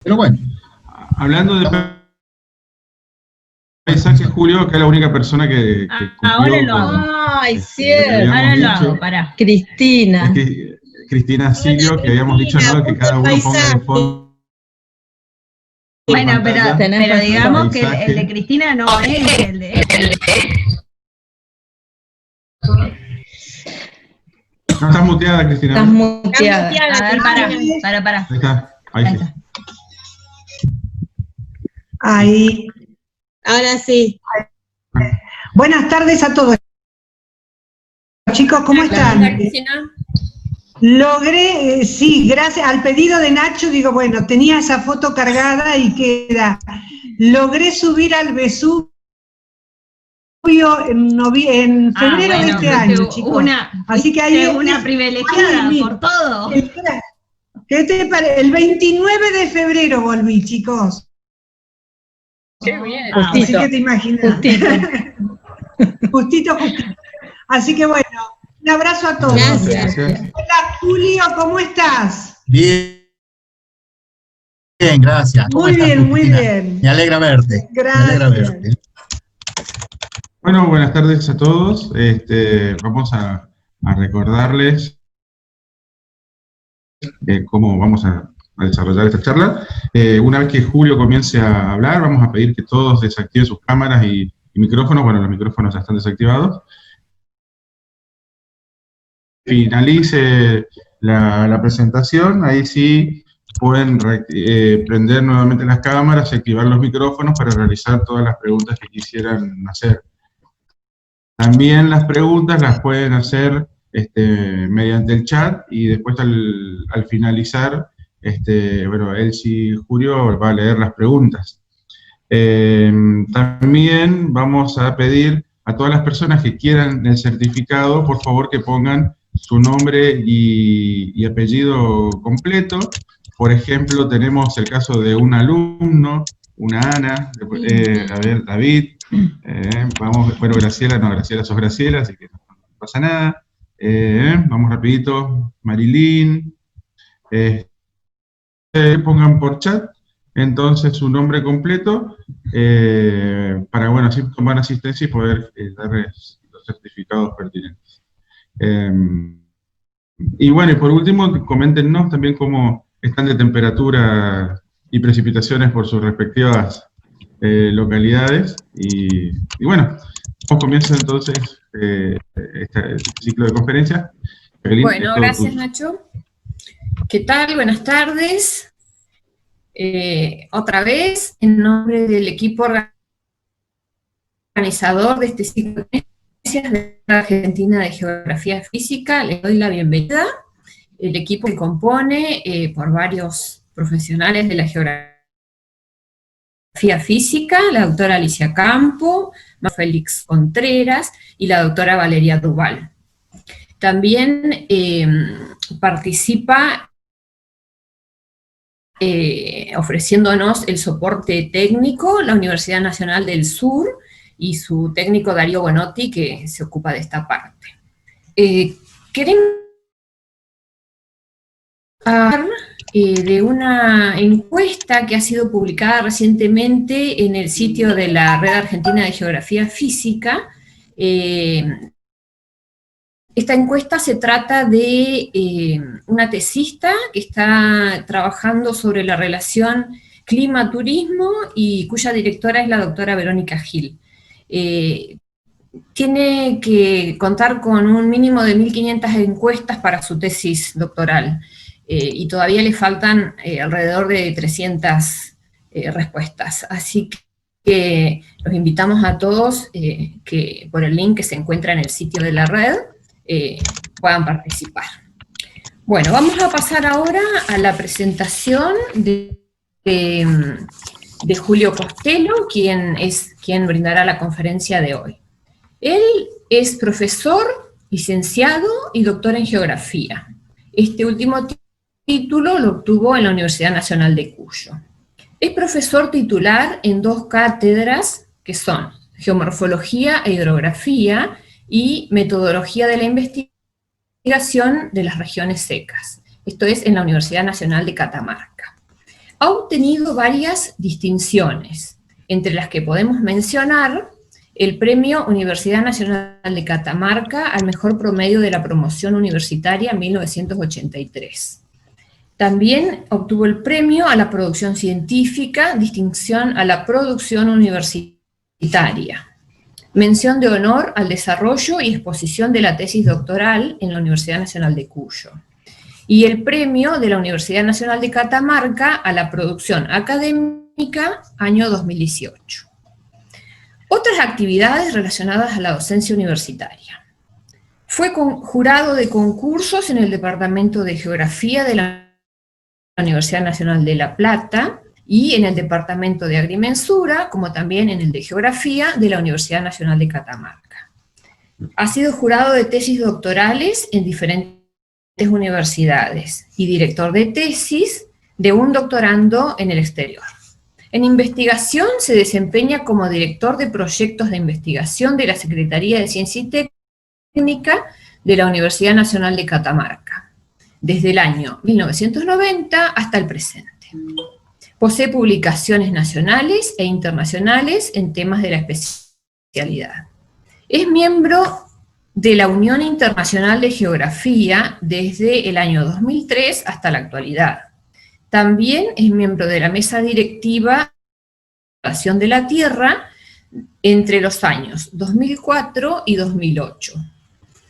Pero bueno. Hablando de paisaje, Julio, que es la única persona que ahora lo hago. Ay, cierto. Ahora lo hago, pará. Cristina. Es que Cristina Silio, que habíamos dicho, ¿no? Que cada uno ponga de fondo. Bueno, pero digamos que el de Cristina no es el de... No, estás muteada, Cristina. Estás muteada. A ver, pará. Ahí está, ahí sí. Ahí. Ahora sí. Buenas tardes a todos. Chicos, ¿cómo están? Logré, sí, gracias al pedido de Nacho, digo, bueno, tenía esa foto cargada y queda. Logré subir al Vesubio en febrero de este año, chicos. Así que ahí una privilegiada por todo. ¿Qué te parece? El 29 de febrero volví, chicos. Qué bien. Así que te imaginas. Justito. Así que bueno, un abrazo a todos. Gracias. Hola, Julio, ¿cómo estás? Bien, gracias. Muy bien. Me alegra verte. Gracias. Me alegra verte. Bueno, buenas tardes a todos. Vamos a recordarles cómo vamos a desarrollar esta charla. Una vez que Julio comience a hablar, vamos a pedir que todos desactiven sus cámaras y micrófonos. Bueno, los micrófonos ya están desactivados. Finalice la presentación, ahí sí pueden prender nuevamente las cámaras y activar los micrófonos para realizar todas las preguntas que quisieran hacer. También las preguntas las pueden hacer mediante el chat y después al finalizar, bueno, Elsie Julio va a leer las preguntas. También vamos a pedir a todas las personas que quieran el certificado, por favor que pongan su nombre y apellido completo. Por ejemplo, tenemos el caso de un alumno, una Ana, a ver, David, bueno, Graciela sos Graciela, así que no pasa nada. Vamos rapidito, Marilyn, pongan por chat, entonces su nombre completo, para, bueno, así tomar asistencia y poder darles los certificados pertinentes. Y bueno, y por último, coméntenos también cómo están de temperatura y precipitaciones por sus respectivas localidades. Y bueno, comienza entonces este ciclo de conferencia. Evelyn, bueno, gracias Nacho. ¿Qué tal? Buenas tardes. Otra vez, en nombre del equipo organizador de este ciclo de conferencias de la Argentina de Geografía Física, les doy la bienvenida. El equipo se compone por varios profesionales de la geografía física, la doctora Alicia Campo, Félix Contreras y la doctora Valeria Duval. También participa ofreciéndonos el soporte técnico la Universidad Nacional del Sur y su técnico Darío Bonotti, que se ocupa de esta parte. Queremos hablar de una encuesta que ha sido publicada recientemente en el sitio de la Red Argentina de Geografía Física. Esta encuesta se trata de una tesista que está trabajando sobre la relación clima-turismo y cuya directora es la doctora Verónica Gil. Tiene que contar con un mínimo de 1.500 encuestas para su tesis doctoral y todavía le faltan alrededor de 300 respuestas. Así que los invitamos a todos que por el link que se encuentra en el sitio de la red puedan participar. Bueno, vamos a pasar ahora a la presentación de Julio Costello, quien brindará la conferencia de hoy. Él es profesor, licenciado y doctor en geografía. Este último título lo obtuvo en la Universidad Nacional de Cuyo. Es profesor titular en 2 cátedras que son Geomorfología e Hidrografía y Metodología de la Investigación de las Regiones Secas. Esto es en la Universidad Nacional de Catamarca. ha obtenido varias distinciones, entre las que podemos mencionar el Premio Universidad Nacional de Catamarca al mejor promedio de la promoción universitaria en 1983. También obtuvo el premio a la producción científica, distinción a la producción universitaria, mención de honor al desarrollo y exposición de la tesis doctoral en la Universidad Nacional de Cuyo, y el premio de la Universidad Nacional de Catamarca a la producción académica año 2018. Otras actividades relacionadas a la docencia universitaria. Fue jurado de concursos en el Departamento de Geografía de la Universidad Nacional de La Plata y en el Departamento de Agrimensura, como también en el de Geografía de la Universidad Nacional de Catamarca. Ha sido jurado de tesis doctorales en diferentes universidades y director de tesis de un doctorando en el exterior. En investigación se desempeña como director de proyectos de investigación de la Secretaría de Ciencia y Técnica de la Universidad Nacional de Catamarca, desde el año 1990 hasta el presente. Posee publicaciones nacionales e internacionales en temas de la especialidad. Es miembro de la Unión Internacional de Geografía desde el año 2003 hasta la actualidad. También es miembro de la mesa directiva de la Observación de la Tierra entre los años 2004 y 2008.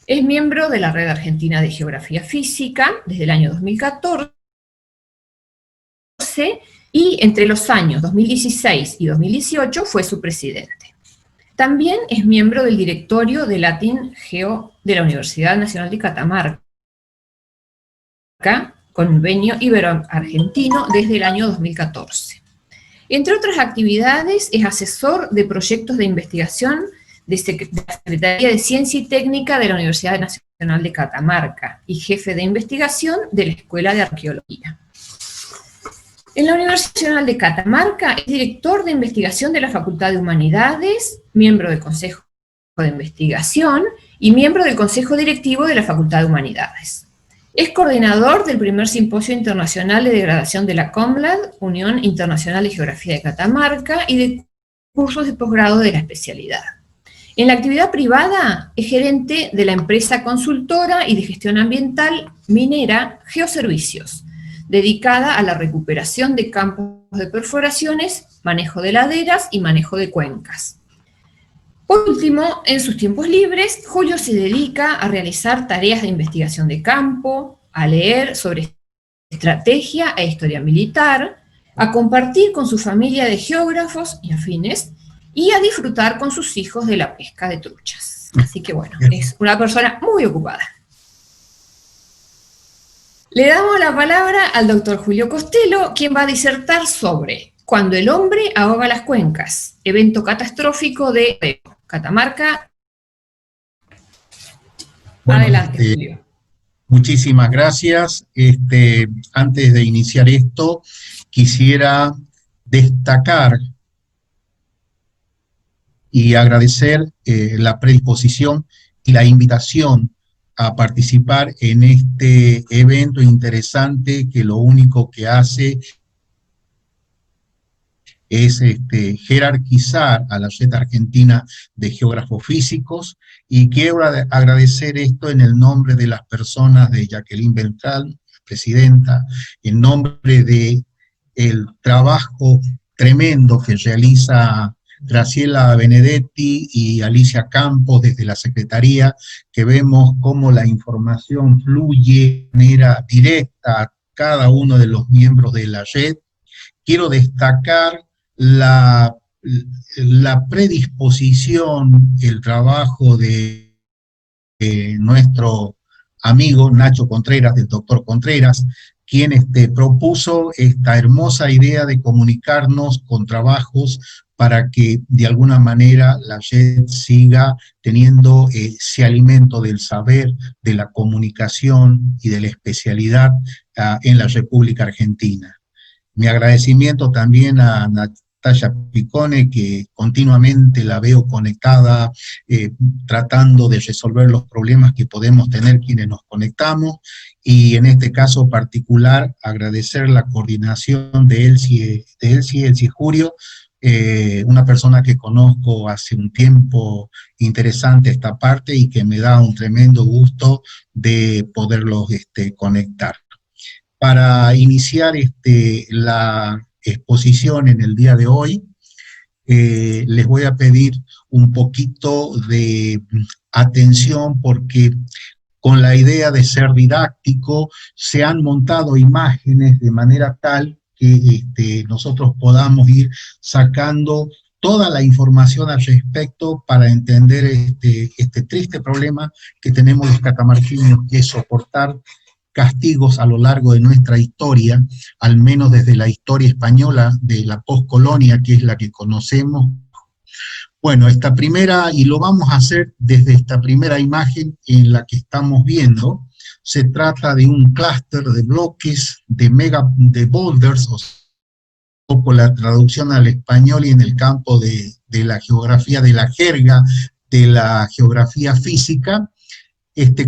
Es miembro de la Red Argentina de Geografía Física desde el año 2014 y entre los años 2016 y 2018 fue su presidente. También es miembro del directorio de Latin Geo de la Universidad Nacional de Catamarca, Convenio Ibero-Argentino, desde el año 2014. Entre otras actividades, es asesor de proyectos de investigación de la Secretaría de Ciencia y Técnica de la Universidad Nacional de Catamarca y jefe de investigación de la Escuela de Arqueología. En la Universidad Nacional de Catamarca es director de investigación de la Facultad de Humanidades, miembro del Consejo de Investigación y miembro del Consejo Directivo de la Facultad de Humanidades. Es coordinador del primer Simposio Internacional de Degradación de la COMLAD, Unión Internacional de Geografía de Catamarca, y de cursos de posgrado de la especialidad. En la actividad privada es gerente de la empresa consultora y de gestión ambiental minera Geoservicios, dedicada a la recuperación de campos de perforaciones, manejo de laderas y manejo de cuencas. Por último, en sus tiempos libres, Julio se dedica a realizar tareas de investigación de campo, a leer sobre estrategia e historia militar, a compartir con su familia de geógrafos y afines, y a disfrutar con sus hijos de la pesca de truchas. Así que bueno, es una persona muy ocupada. Le damos la palabra al doctor Julio Costello, quien va a disertar sobre Cuando el hombre ahoga las cuencas, evento catastrófico de Catamarca. Bueno, adelante, Julio. Muchísimas gracias. Antes de iniciar esto, quisiera destacar y agradecer la predisposición y la invitación a participar en este evento interesante que lo único que hace es jerarquizar a la Red Argentina de Geógrafos Físicos, y quiero agradecer esto en el nombre de las personas de Jacqueline Beltrán, presidenta, en nombre de el trabajo tremendo que realiza Graciela Benedetti y Alicia Campos desde la Secretaría, que vemos cómo la información fluye de manera directa a cada uno de los miembros de la red. Quiero destacar la predisposición, el trabajo de nuestro amigo Nacho Contreras, del doctor Contreras, quien propuso esta hermosa idea de comunicarnos con trabajos para que de alguna manera la red siga teniendo ese alimento del saber, de la comunicación y de la especialidad en la República Argentina. Mi agradecimiento también a Natalia Picone, que continuamente la veo conectada, tratando de resolver los problemas que podemos tener quienes nos conectamos, y en este caso particular agradecer la coordinación de Elsie Jurio, una persona que conozco hace un tiempo interesante esta parte y que me da un tremendo gusto de poderlos conectar. Para iniciar la exposición en el día de hoy, les voy a pedir un poquito de atención porque con la idea de ser didáctico se han montado imágenes de manera tal que nosotros podamos ir sacando toda la información al respecto para entender este triste problema que tenemos los catamarqueños, que es soportar castigos a lo largo de nuestra historia, al menos desde la historia española de la poscolonia, que es la que conocemos. Bueno, esta primera, y lo vamos a hacer desde esta primera imagen en la que estamos viendo, se trata de un clúster de bloques de boulders, o por la traducción al español y en el campo de la geografía, de la jerga, de la geografía física,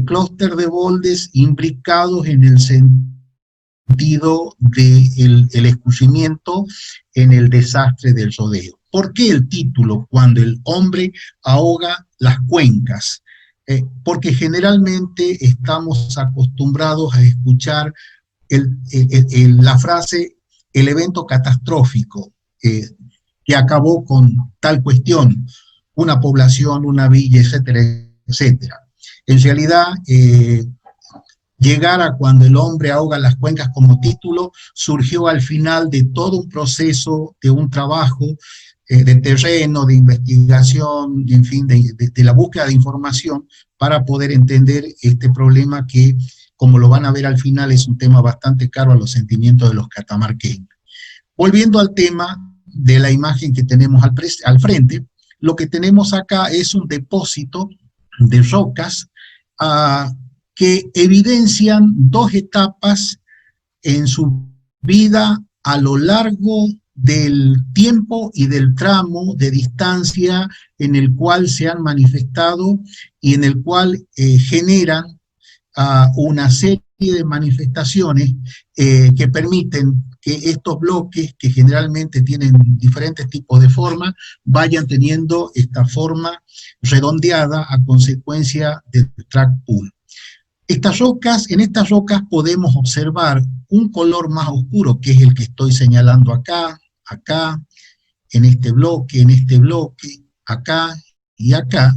clúster de boulders imbricados en el sentido del escurrimiento en el desastre del rodeo. ¿Por qué el título? Cuando el hombre ahoga las cuencas. Porque generalmente estamos acostumbrados a escuchar la frase, el evento catastrófico, que acabó con tal cuestión, una población, una villa, etcétera, etcétera. En realidad, llegar a cuando el hombre ahoga las cuencas como título surgió al final de todo un proceso, de un trabajo de terreno, de investigación, en fin, de la búsqueda de información para poder entender este problema que, como lo van a ver al final, es un tema bastante caro a los sentimientos de los catamarqueños. Volviendo al tema de la imagen que tenemos al frente, lo que tenemos acá es un depósito de rocas que evidencian dos etapas en su vida a lo largo del tiempo y del tramo de distancia en el cual se han manifestado y en el cual generan una serie de manifestaciones que permiten que estos bloques, que generalmente tienen diferentes tipos de forma, vayan teniendo esta forma redondeada a consecuencia del track pool. En estas rocas podemos observar un color más oscuro, que es el que estoy señalando acá, en este bloque, acá y acá,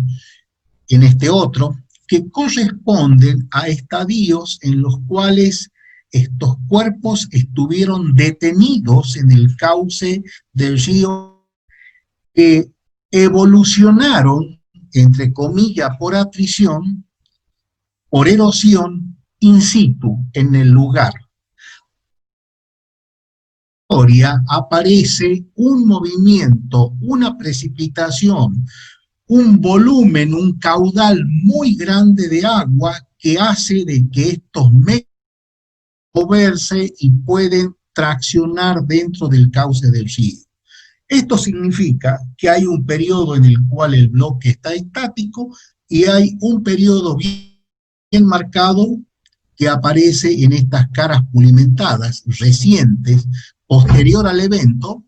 en este otro, que corresponden a estadios en los cuales estos cuerpos estuvieron detenidos en el cauce del río, que evolucionaron, entre comillas, por atrición, por erosión, in situ, en el lugar. En la historia aparece un movimiento, una precipitación, un volumen, un caudal muy grande de agua que hace de que estos medios moverse y pueden traccionar dentro del cauce del río. Esto significa que hay un periodo en el cual el bloque está estático y hay un periodo bien marcado que aparece en estas caras pulimentadas recientes, posterior al evento,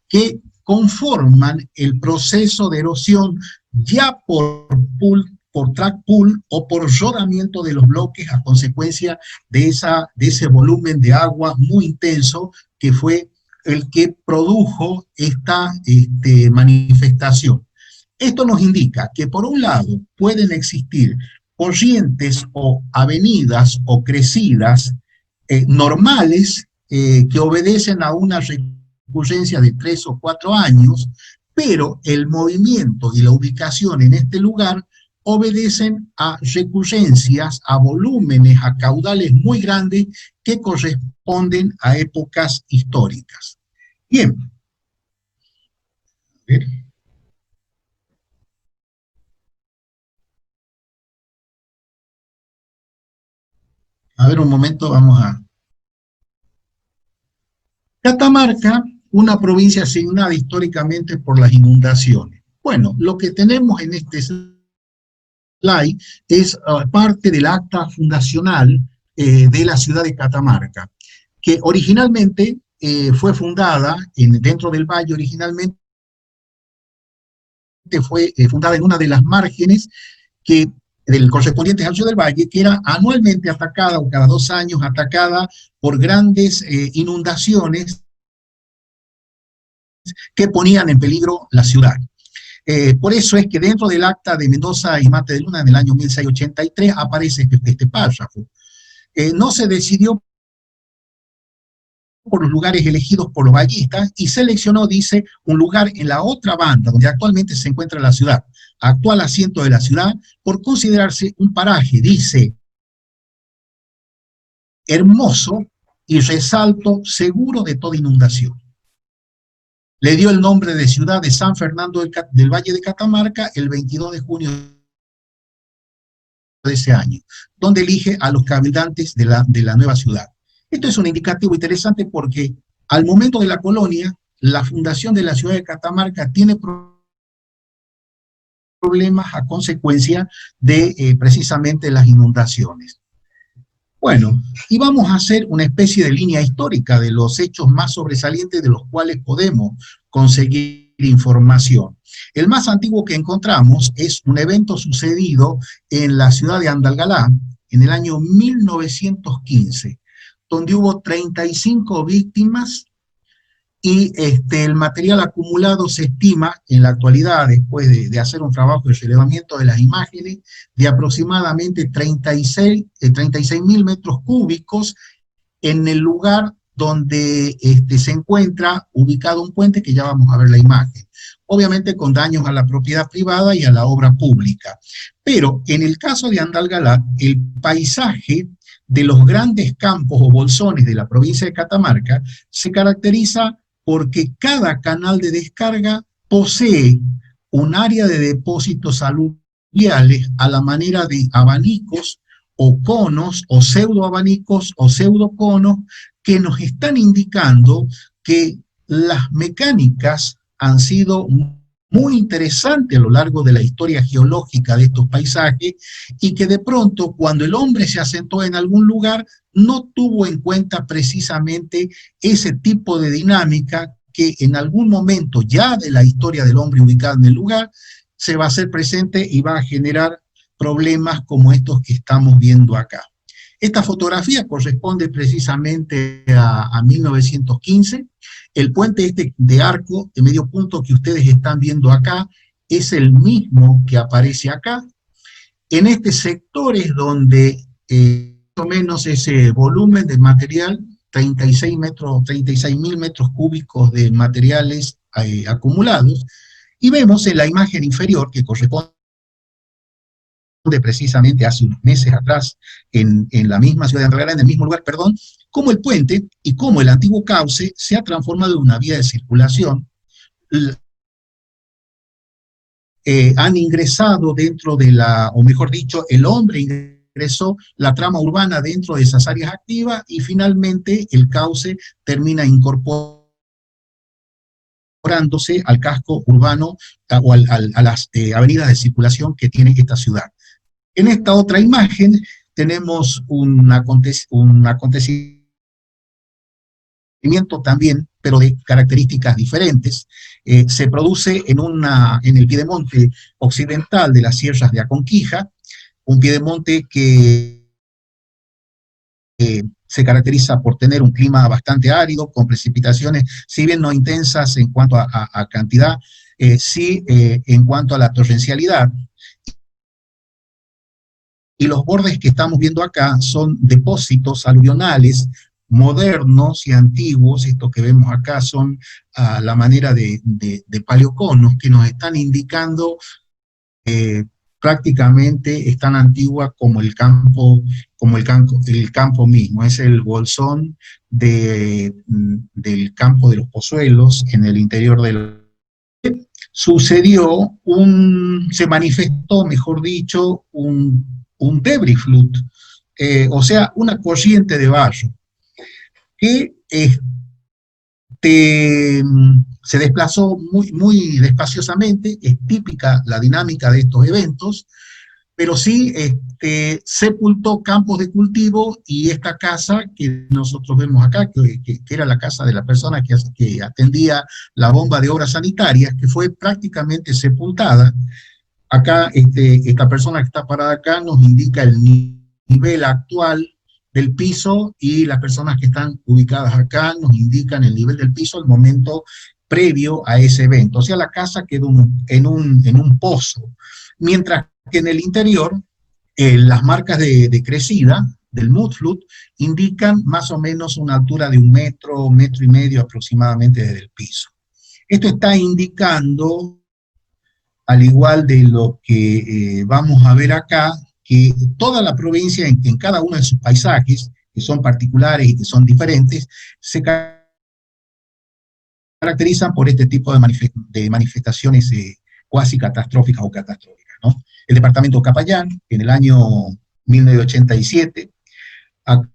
que conforman el proceso de erosión ya por track pull o por rodamiento de los bloques a consecuencia de ese volumen de agua muy intenso que fue el que produjo esta manifestación. Esto nos indica que por un lado pueden existir corrientes o avenidas o crecidas normales que obedecen a una recurrencia de 3 o 4 años, pero el movimiento y la ubicación en este lugar obedecen a recurrencias, a volúmenes, a caudales muy grandes que corresponden a épocas históricas. Bien. A ver un momento, vamos a... Catamarca una provincia asignada históricamente por las inundaciones. Bueno, lo que tenemos en este slide es parte del acta fundacional de la ciudad de Catamarca, que originalmente fue fundada dentro del valle, originalmente fue fundada en una de las márgenes del correspondiente al del Valle, que era anualmente atacada, o cada 2 años atacada por grandes inundaciones que ponían en peligro la ciudad. Por eso es que dentro del acta de Mendoza y Mate de Luna en el año 1683 aparece este párrafo. No se decidió por los lugares elegidos por los vallistas y seleccionó, dice, un lugar en la otra banda donde actualmente se encuentra la ciudad, actual asiento de la ciudad, por considerarse un paraje, dice, hermoso y resalto seguro de toda inundación. Le dio el nombre de ciudad de San Fernando del Valle de Catamarca el 22 de junio de ese año, donde elige a los cabildantes de la nueva ciudad. Esto es un indicativo interesante porque al momento de la colonia, la fundación de la ciudad de Catamarca tiene problemas a consecuencia de precisamente las inundaciones. Bueno, y vamos a hacer una especie de línea histórica de los hechos más sobresalientes de los cuales podemos conseguir información. El más antiguo que encontramos es un evento sucedido en la ciudad de Andalgalá en el año 1915, donde hubo 35 víctimas y el material acumulado se estima en la actualidad, después de hacer un trabajo de relevamiento de las imágenes, de aproximadamente 36.000 metros cúbicos en el lugar donde se encuentra ubicado un puente, que ya vamos a ver la imagen. Obviamente con daños a la propiedad privada y a la obra pública. Pero en el caso de Andalgalá, el paisaje de los grandes campos o bolsones de la provincia de Catamarca se caracteriza porque cada canal de descarga posee un área de depósitos aluviales a la manera de abanicos o conos o pseudoabanicos o pseudoconos que nos están indicando que las mecánicas han sido muy interesantes a lo largo de la historia geológica de estos paisajes y que de pronto cuando el hombre se asentó en algún lugar no tuvo en cuenta precisamente ese tipo de dinámica que en algún momento ya de la historia del hombre ubicado en el lugar se va a hacer presente y va a generar problemas como estos que estamos viendo acá. Esta fotografía corresponde precisamente a 1915. El puente de arco de medio punto que ustedes están viendo acá es el mismo que aparece acá. En este sector es donde más o menos ese volumen de material, 36.000 metros cúbicos de materiales acumulados, y vemos en la imagen inferior que corresponde precisamente hace unos meses atrás en la misma ciudad de Andalgalá, en el mismo lugar, perdón, cómo el puente y cómo el antiguo cauce se ha transformado en una vía de circulación. Han ingresado dentro de o mejor dicho, el hombre ingresó la trama urbana dentro de esas áreas activas y finalmente el cauce termina incorporándose al casco urbano o a las avenidas de circulación que tiene esta ciudad. En esta otra imagen tenemos un acontecimiento también, pero de características diferentes. Se produce en el piedemonte occidental de las sierras de Aconquija, un piedemonte que se caracteriza por tener un clima bastante árido, con precipitaciones, si bien no intensas en cuanto a cantidad, sí en cuanto a la torrencialidad. Y los bordes que estamos viendo acá son depósitos aluvionales modernos y antiguos. Estos que vemos acá son a la manera de paleoconos que nos están indicando prácticamente es tan antigua como el campo mismo. Es el bolsón del campo de los Pozuelos en el interior del... se manifestó, mejor dicho, un debris flut, o sea, una corriente de barro, que se desplazó muy despaciosamente, es típica la dinámica de estos eventos, pero sí sepultó campos de cultivo y esta casa que nosotros vemos acá, que era la casa de la persona que atendía la bomba de obras sanitarias, que fue prácticamente sepultada. Acá, esta persona que está parada acá nos indica el nivel actual del piso y las personas que están ubicadas acá nos indican el nivel del piso al momento previo a ese evento. O sea, la casa quedó en un pozo, mientras que en el interior las marcas de crecida del mudflood indican más o menos una altura de 1 metro, 1,5 metros aproximadamente desde el piso. Esto está indicando, al igual de lo que vamos a ver acá, que toda la provincia, en cada uno de sus paisajes, que son particulares y que son diferentes, se caracterizan por este tipo de manifestaciones cuasi catastróficas o catastróficas, ¿no? El departamento de Capayán, en el año 1987, acá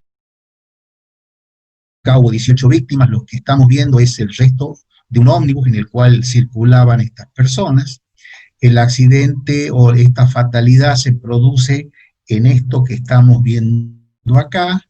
hubo 18 víctimas. Lo que estamos viendo es el resto de un ómnibus en el cual circulaban estas personas. El accidente o esta fatalidad se produce en esto que estamos viendo acá,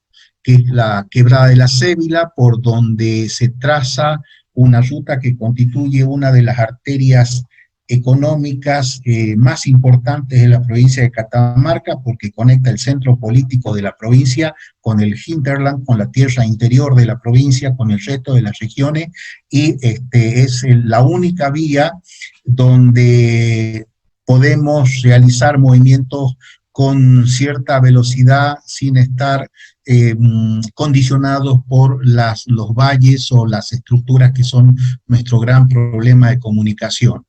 que es la quebrada de la Cébila, por donde se traza una ruta que constituye una de las arterias económicas más importantes de la provincia de Catamarca, porque conecta el centro político de la provincia con el hinterland, con la tierra interior de la provincia, con el resto de las regiones, y es la única vía donde podemos realizar movimientos con cierta velocidad sin estar condicionados por los valles o las estructuras que son nuestro gran problema de comunicación.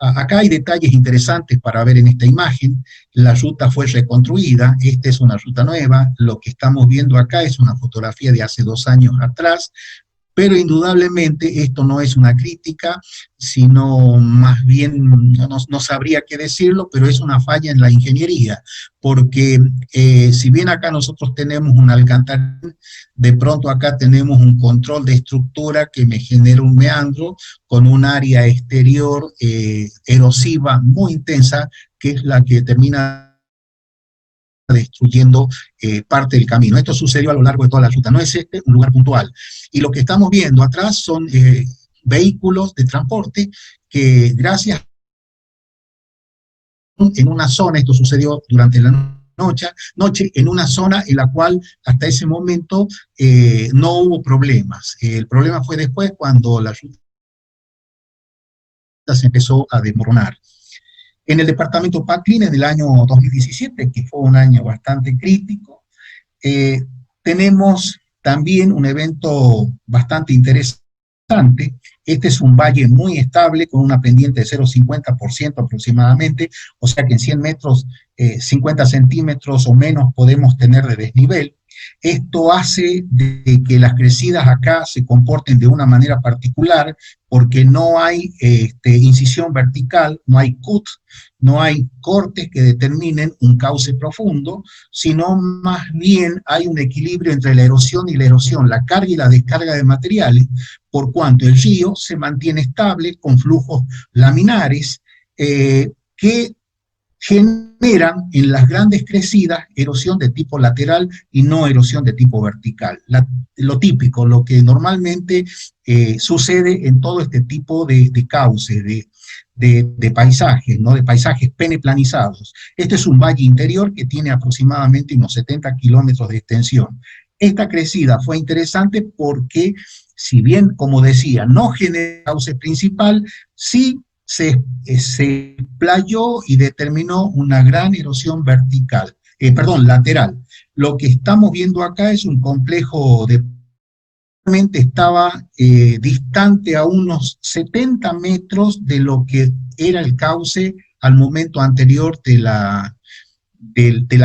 Acá hay detalles interesantes para ver en esta imagen. La ruta fue reconstruida, esta es una ruta nueva, lo que estamos viendo acá es una fotografía de hace 2 años atrás, pero indudablemente esto no es una crítica, sino más bien, no sabría qué decirlo, pero es una falla en la ingeniería, porque si bien acá nosotros tenemos un alcantarillado, de pronto acá tenemos un control de estructura que me genera un meandro con un área exterior erosiva muy intensa, que es la que termina destruyendo parte del camino. Esto sucedió a lo largo de toda la ruta, no es un lugar puntual. Y lo que estamos viendo atrás son vehículos de transporte que gracias en una zona, esto sucedió durante la noche, en una zona en la cual hasta ese momento no hubo problemas. El problema fue después cuando la ruta se empezó a desmoronar. En el departamento Paclín, en el año 2017, que fue un año bastante crítico, tenemos también un evento bastante interesante. Este es un valle muy estable, con una pendiente de 0,50% aproximadamente, o sea que en 100 metros, 50 centímetros o menos podemos tener de desnivel. Esto hace de que las crecidas acá se comporten de una manera particular, porque no hay incisión vertical, no hay cut, no hay cortes que determinen un cauce profundo, sino más bien hay un equilibrio entre la erosión y la erosión, la carga y la descarga de materiales, por cuanto el río se mantiene estable con flujos laminares que generan en las grandes crecidas erosión de tipo lateral y no erosión de tipo vertical. Lo típico, lo que normalmente sucede en todo este tipo de cauces, de paisajes, ¿no? De paisajes peneplanizados. Este es un valle interior que tiene aproximadamente unos 70 kilómetros de extensión. Esta crecida fue interesante porque, si bien, como decía, no genera cauce principal, sí se playó y determinó una gran erosión lateral. Lo que estamos viendo acá es un complejo estaba distante a unos 70 metros de lo que era el cauce al momento anterior de la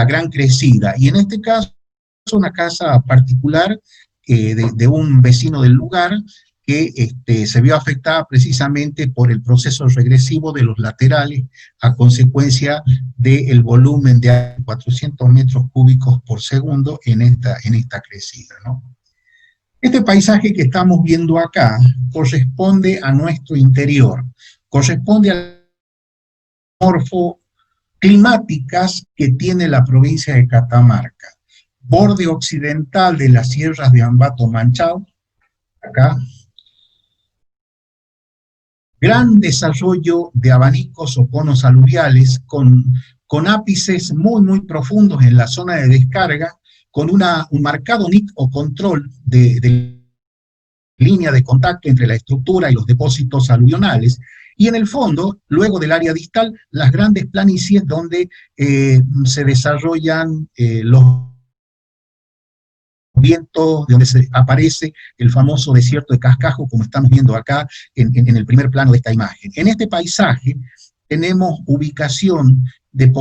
gran crecida. Y en este caso, es una casa particular de un vecino del lugar, que se vio afectada precisamente por el proceso regresivo de los laterales a consecuencia del volumen de 400 metros cúbicos por segundo en esta crecida, ¿no? Este paisaje que estamos viendo acá corresponde a nuestro interior, corresponde a las morfoclimáticas que tiene la provincia de Catamarca. Borde occidental de las sierras de Ambato Manchao, acá. Gran desarrollo de abanicos o conos aluviales con ápices muy profundos en la zona de descarga, con un marcado NIC o control de línea de contacto entre la estructura y los depósitos aluvionales, y en el fondo, luego del área distal, las grandes planicies donde se desarrollan los vientos, de donde aparece el famoso desierto de Cascajo, como estamos viendo acá en el primer plano de esta imagen. En este paisaje tenemos ubicación de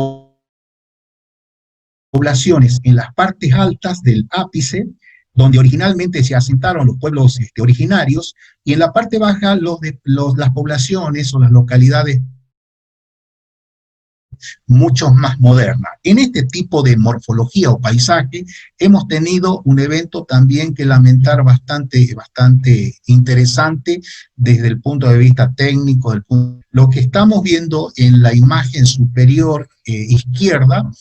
poblaciones en las partes altas del ápice, donde originalmente se asentaron los pueblos originarios, y en la parte baja las poblaciones o las localidades mucho más modernas. En este tipo de morfología o paisaje hemos tenido un evento también que lamentar bastante interesante desde el punto de vista técnico. Lo que estamos viendo en la imagen superior izquierda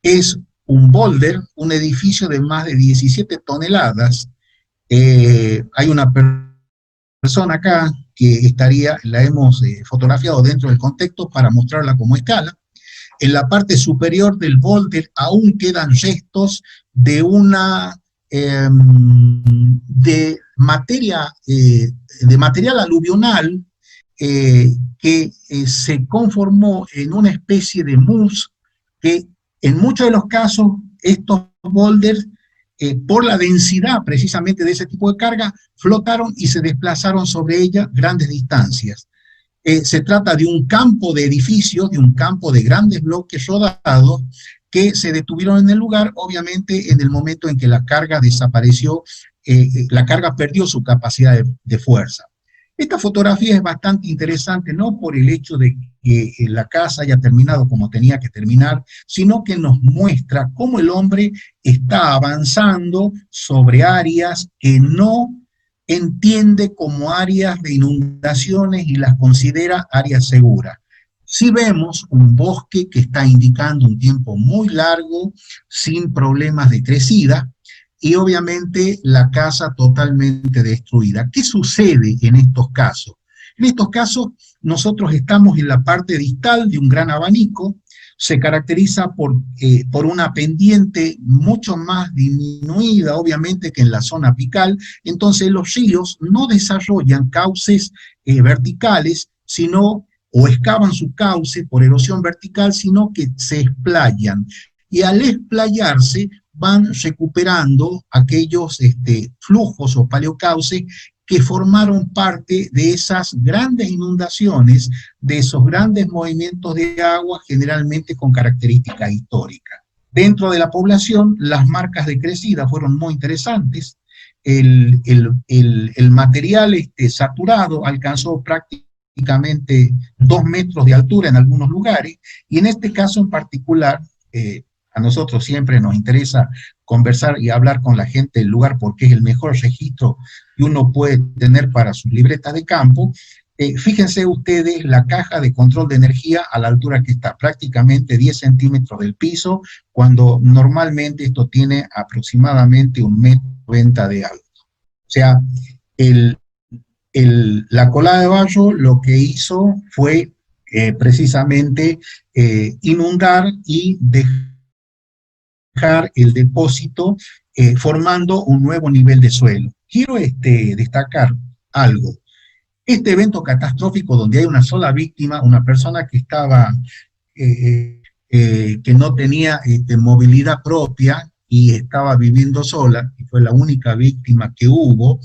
es un boulder, un edificio de más de 17 toneladas. Hay una persona acá que la hemos fotografiado dentro del contexto para mostrarla como escala. En la parte superior del boulder aún quedan restos de material aluvional que se conformó en una especie de mousse que en muchos de los casos estos boulders, por la densidad precisamente de ese tipo de carga, flotaron y se desplazaron sobre ella grandes distancias. Se trata de un campo de edificios, de un campo de grandes bloques rodados que se detuvieron en el lugar, obviamente en el momento en que la carga desapareció, la carga perdió su capacidad de fuerza. Esta fotografía es bastante interesante, no por el hecho de que la casa haya terminado como tenía que terminar, sino que nos muestra cómo el hombre está avanzando sobre áreas que no entiende como áreas de inundaciones y las considera áreas seguras. Si vemos un bosque que está indicando un tiempo muy largo, sin problemas de crecida, y obviamente la casa totalmente destruida. ¿Qué sucede en estos casos? En estos casos nosotros estamos en la parte distal de un gran abanico, se caracteriza por una pendiente mucho más disminuida, obviamente, que en la zona apical. Entonces los ríos no desarrollan cauces verticales, o excavan su cauce por erosión vertical, sino que se explayan. Y al explayarse van recuperando aquellos flujos o paleocauces que formaron parte de esas grandes inundaciones, de esos grandes movimientos de agua, generalmente con características históricas. Dentro de la población, las marcas de crecida fueron muy interesantes. El material saturado alcanzó prácticamente 2 metros de altura en algunos lugares, y en este caso en particular, a nosotros siempre nos interesa conversar y hablar con la gente del lugar porque es el mejor registro que uno puede tener para sus libretas de campo. Fíjense ustedes la caja de control de energía a la altura que está, prácticamente 10 centímetros del piso, cuando normalmente esto tiene aproximadamente 1,90 m de alto. O sea, la colada de barro lo que hizo fue precisamente inundar y dejar el depósito formando un nuevo nivel de suelo. Quiero destacar algo. Este evento catastrófico donde hay una sola víctima, una persona que estaba, que no tenía movilidad propia y estaba viviendo sola, y fue la única víctima que hubo,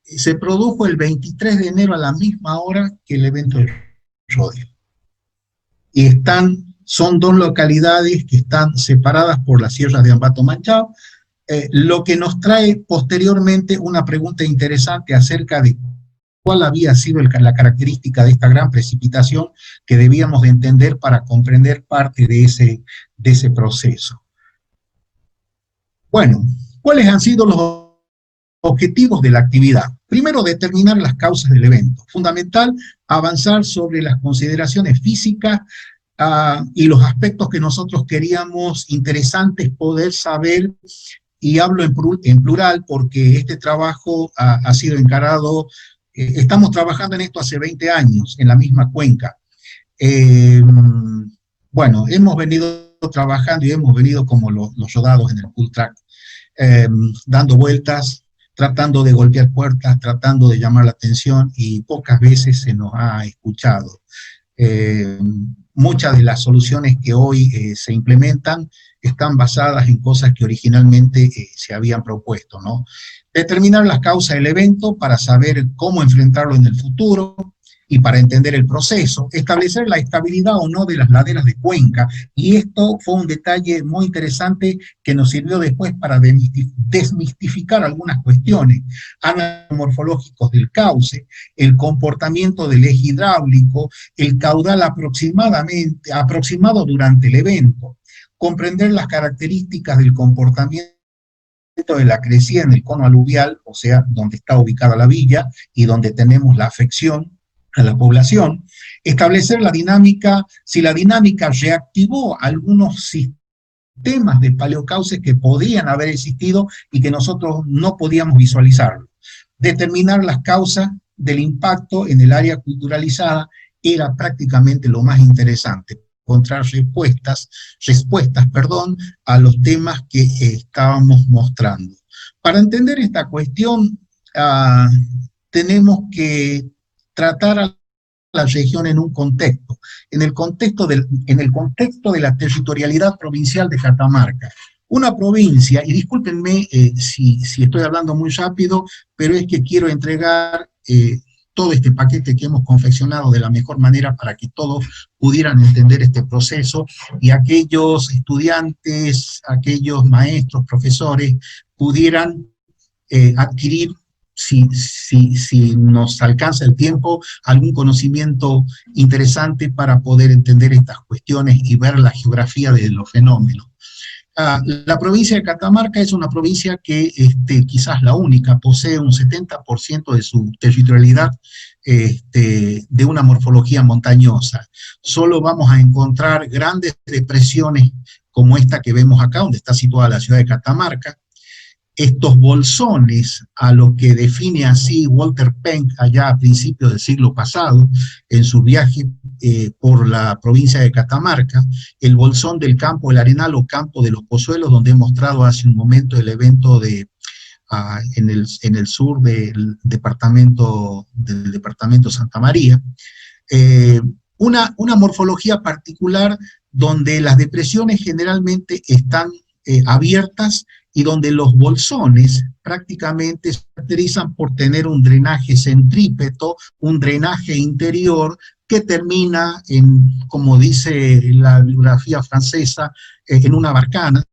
se produjo el 23 de enero a la misma hora que el evento del rodeo. Y son 2 localidades que están separadas por las sierras de Ambato Manchao, lo que nos trae posteriormente una pregunta interesante acerca de cuál había sido la característica de esta gran precipitación que debíamos de entender para comprender parte de ese proceso. Bueno, ¿cuáles han sido los Objetivos de la actividad. Primero, determinar las causas del evento. Fundamental, avanzar sobre las consideraciones físicas y los aspectos que nosotros queríamos interesantes poder saber, y hablo en plural porque este trabajo ha sido encarado, estamos trabajando en esto hace 20 años, en la misma cuenca. Bueno, hemos venido trabajando y hemos venido como los rodados en el pull track, dando vueltas, tratando de golpear puertas, tratando de llamar la atención, y pocas veces se nos ha escuchado. Muchas de las soluciones que hoy se implementan están basadas en cosas que originalmente se habían propuesto, ¿no? Determinar las causas del evento para saber cómo enfrentarlo en el futuro, y para entender el proceso, establecer la estabilidad o no de las laderas de cuenca, y esto fue un detalle muy interesante que nos sirvió después para desmistificar algunas cuestiones, análisis morfológicos del cauce, el comportamiento del eje hidráulico, el caudal aproximado durante el evento, comprender las características del comportamiento de la crecida en el cono aluvial, o sea, donde está ubicada la villa y donde tenemos la afección a la población, establecer la dinámica, si la dinámica reactivó algunos sistemas de paleocauces que podrían haber existido y que nosotros no podíamos visualizarlo. Determinar las causas del impacto en el área culturalizada era prácticamente lo más interesante, encontrar respuestas, a los temas que estábamos mostrando. Para entender esta cuestión, tenemos que tratar a la región en un contexto, en el contexto de la territorialidad provincial de Catamarca. Una provincia, y discúlpenme si estoy hablando muy rápido, pero es que quiero entregar todo este paquete que hemos confeccionado de la mejor manera para que todos pudieran entender este proceso, y aquellos estudiantes, aquellos maestros, profesores, pudieran adquirir, si nos alcanza el tiempo, algún conocimiento interesante para poder entender estas cuestiones y ver la geografía de los fenómenos. La provincia de Catamarca es una provincia que quizás la única, posee un 70% de su territorialidad de una morfología montañosa. Solo vamos a encontrar grandes depresiones como esta que vemos acá, donde está situada la ciudad de Catamarca. Estos bolsones, a lo que define así Walter Penck allá a principios del siglo pasado, en su viaje por la provincia de Catamarca, el bolsón del Campo del Arenal o Campo de los Pozuelos, donde he mostrado hace un momento el evento en el sur del departamento Santa María, una morfología particular donde las depresiones generalmente están abiertas, y donde los bolsones prácticamente se caracterizan por tener un drenaje centrípeto, un drenaje interior que termina en, como dice la bibliografía francesa, en una barjana,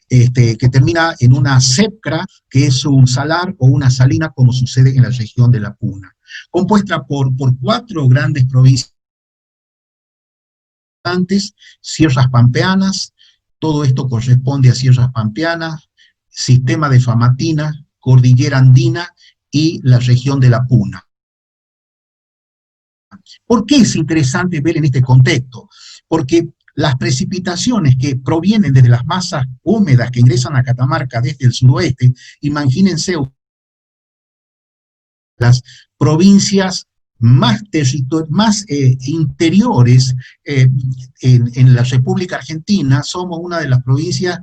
que termina en una sepcra, que es un salar o una salina, como sucede en la región de la Puna, compuesta por 4 grandes provincias, sierras pampeanas. Todo esto corresponde a sierras pampeanas, sistema de Famatina, cordillera andina y la región de la Puna. ¿Por qué es interesante ver en este contexto? Porque las precipitaciones que provienen desde las masas húmedas que ingresan a Catamarca desde el suroeste, imagínense las provincias más interiores en la República Argentina. Somos una de las provincias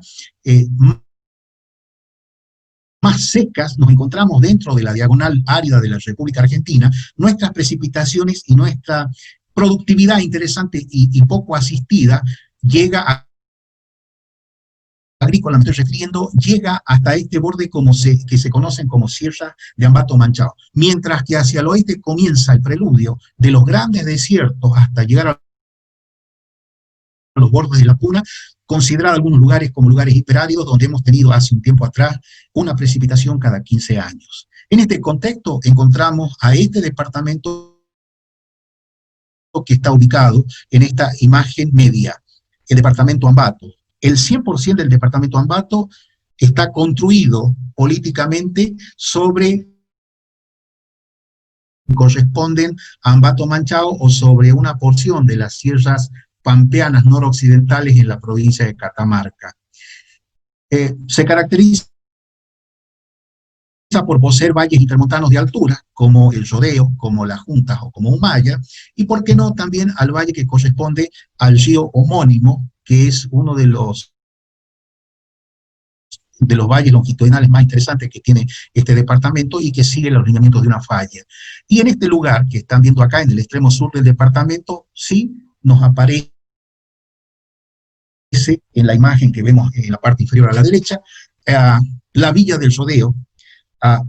más secas, nos encontramos dentro de la diagonal árida de la República Argentina. Nuestras precipitaciones y nuestra productividad interesante y poco asistida llega a agrícola, me estoy refiriendo, llega hasta este borde que se conocen como Sierra de Ambato Manchao, mientras que hacia el oeste comienza el preludio de los grandes desiertos hasta llegar a los bordes de la Puna, considerar algunos lugares como lugares hiperáridos, donde hemos tenido hace un tiempo atrás una precipitación cada 15 años. En este contexto encontramos a este departamento que está ubicado en esta imagen media, el departamento Ambato. El 100% del departamento Ambato está construido políticamente sobre corresponden a Ambato Manchao o sobre una porción de las sierras pampeanas noroccidentales en la provincia de Catamarca. Se caracteriza por poseer valles intermontanos de altura, como el Rodeo, como Las Juntas o como Humaya, y por qué no también al valle que corresponde al río homónimo, que es uno de los valles longitudinales más interesantes que tiene este departamento y que sigue los lineamientos de una falla. Y en este lugar que están viendo acá, en el extremo sur del departamento, sí nos aparece en la imagen que vemos en la parte inferior a la derecha, la villa del Rodeo,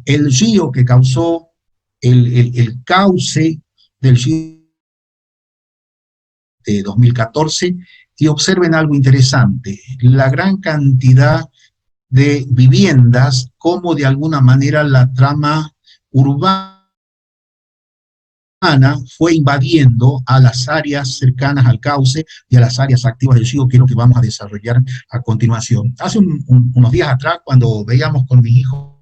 el río que causó el cauce del río de 2014, y observen algo interesante, la gran cantidad de viviendas, como de alguna manera la trama urbana fue invadiendo a las áreas cercanas al cauce y a las áreas activas del río, que es lo que vamos a desarrollar a continuación. Hace unos días atrás, cuando veíamos con mis hijos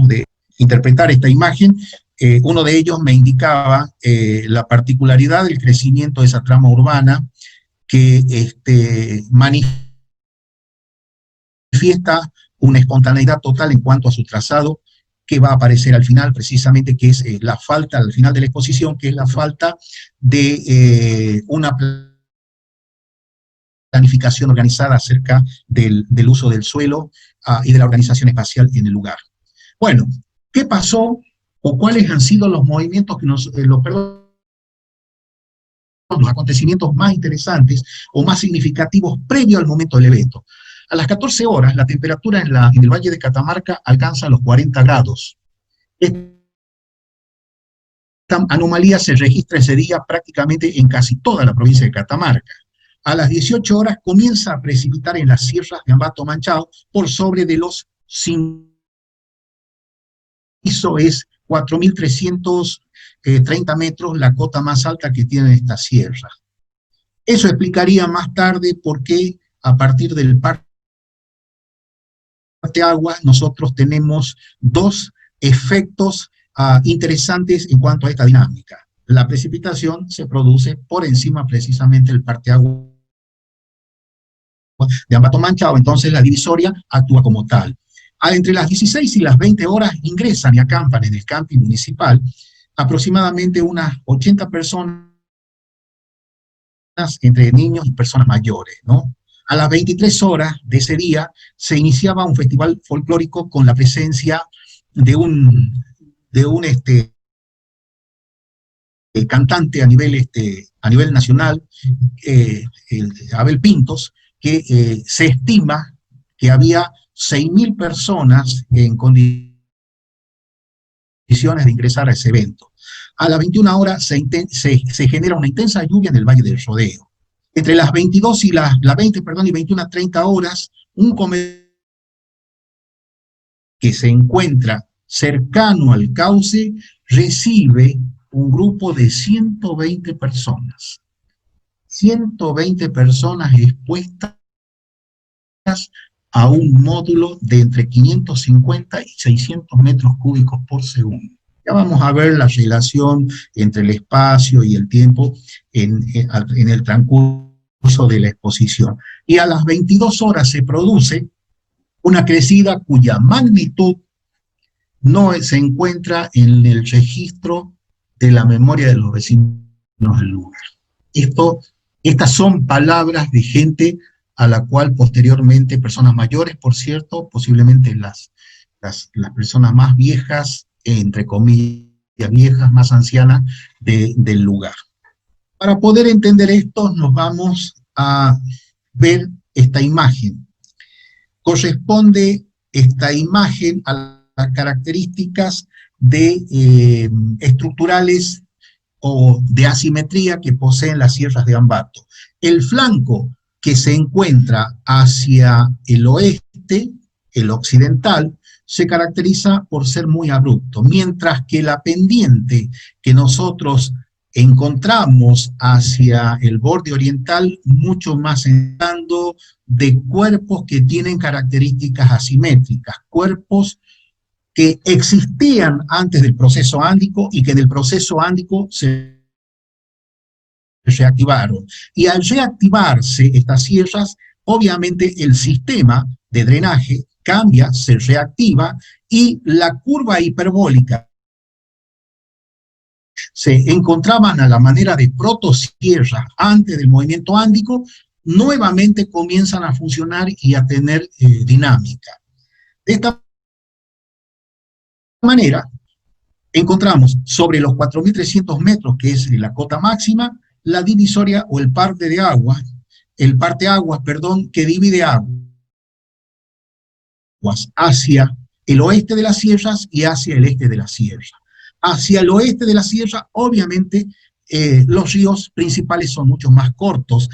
de interpretar esta imagen, uno de ellos me indicaba la particularidad del crecimiento de esa trama urbana que manifiesta una espontaneidad total en cuanto a su trazado, que va a aparecer al final, precisamente, que es la falta, al final de la exposición, que es la falta de una planificación organizada acerca del uso del suelo y de la organización espacial en el lugar. Bueno, ¿qué pasó o cuáles han sido los movimientos que los acontecimientos más interesantes o más significativos previo al momento del evento? A las 14 horas, la temperatura en el Valle de Catamarca alcanza los 40 grados. Esta anomalía se registra ese día prácticamente en casi toda la provincia de Catamarca. A las 18 horas comienza a precipitar en las sierras de Ambato Manchao por sobre de los 5. Eso es 4.330 metros, la cota más alta que tienen estas sierras. Eso explicaría más tarde por qué a partir del parteaguas nosotros tenemos dos efectos interesantes en cuanto a esta dinámica. La precipitación se produce por encima precisamente del parteaguas de Ambato Manchao, entonces la divisoria actúa como tal. Entre las 16 y las 20 horas ingresan y acampan en el camping municipal aproximadamente unas 80 personas, entre niños y personas mayores, ¿no? A las 23 horas de ese día se iniciaba un festival folclórico con la presencia de un cantante a nivel nacional, Abel Pintos, que se estima que había 6.000 personas en condiciones de ingresar a ese evento. A las 21 horas se genera una intensa lluvia en el Valle del Rodeo. Entre las 22 y las 20, perdón, y 21:30 horas, un comedor que se encuentra cercano al cauce recibe un grupo de 120 personas. 120 personas expuestas a un módulo de entre 550 y 600 metros cúbicos por segundo. Ya vamos a ver la relación entre el espacio y el tiempo en el transcurso de la exposición. Y a las 22 horas se produce una crecida cuya magnitud no se encuentra en el registro de la memoria de los vecinos del lugar. Estas son palabras de gente a la cual posteriormente, personas mayores, por cierto, posiblemente las personas más viejas, entre comillas viejas, más ancianas del lugar. Para poder entender esto, nos vamos a ver esta imagen. Corresponde esta imagen a las características estructurales o de asimetría que poseen las sierras de Ambato. El flanco que se encuentra hacia el oeste, el occidental, se caracteriza por ser muy abrupto, mientras que la pendiente que nosotros encontramos hacia el borde oriental mucho más entrando de cuerpos que tienen características asimétricas, cuerpos que existían antes del proceso ándico y que en el proceso ándico se reactivaron. Y al reactivarse estas sierras, obviamente el sistema de drenaje cambia, se reactiva, y la curva hiperbólica se encontraban a la manera de protosierras antes del movimiento ándico, nuevamente comienzan a funcionar y a tener dinámica. De esta manera, encontramos sobre los 4.300 metros, que es la cota máxima, la divisoria o el parteaguas, que divide aguas hacia el oeste de las sierras y hacia el este de las sierras. Hacia el oeste de la sierra, obviamente, los ríos principales son mucho más cortos,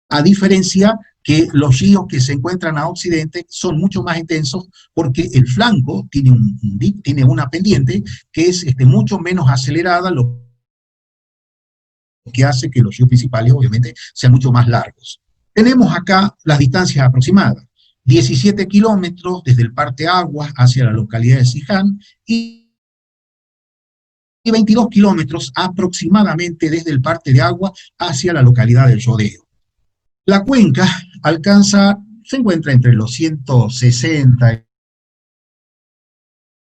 a diferencia que los ríos que se encuentran a occidente son mucho más intensos porque el flanco tiene una pendiente que es mucho menos acelerada, lo que hace que los ríos principales, obviamente, sean mucho más largos. Tenemos acá las distancias aproximadas. 17 kilómetros desde el parteaguas hacia la localidad de Siján y 22 kilómetros aproximadamente desde el parteaguas hacia la localidad del Rodeo. La cuenca se encuentra entre los 160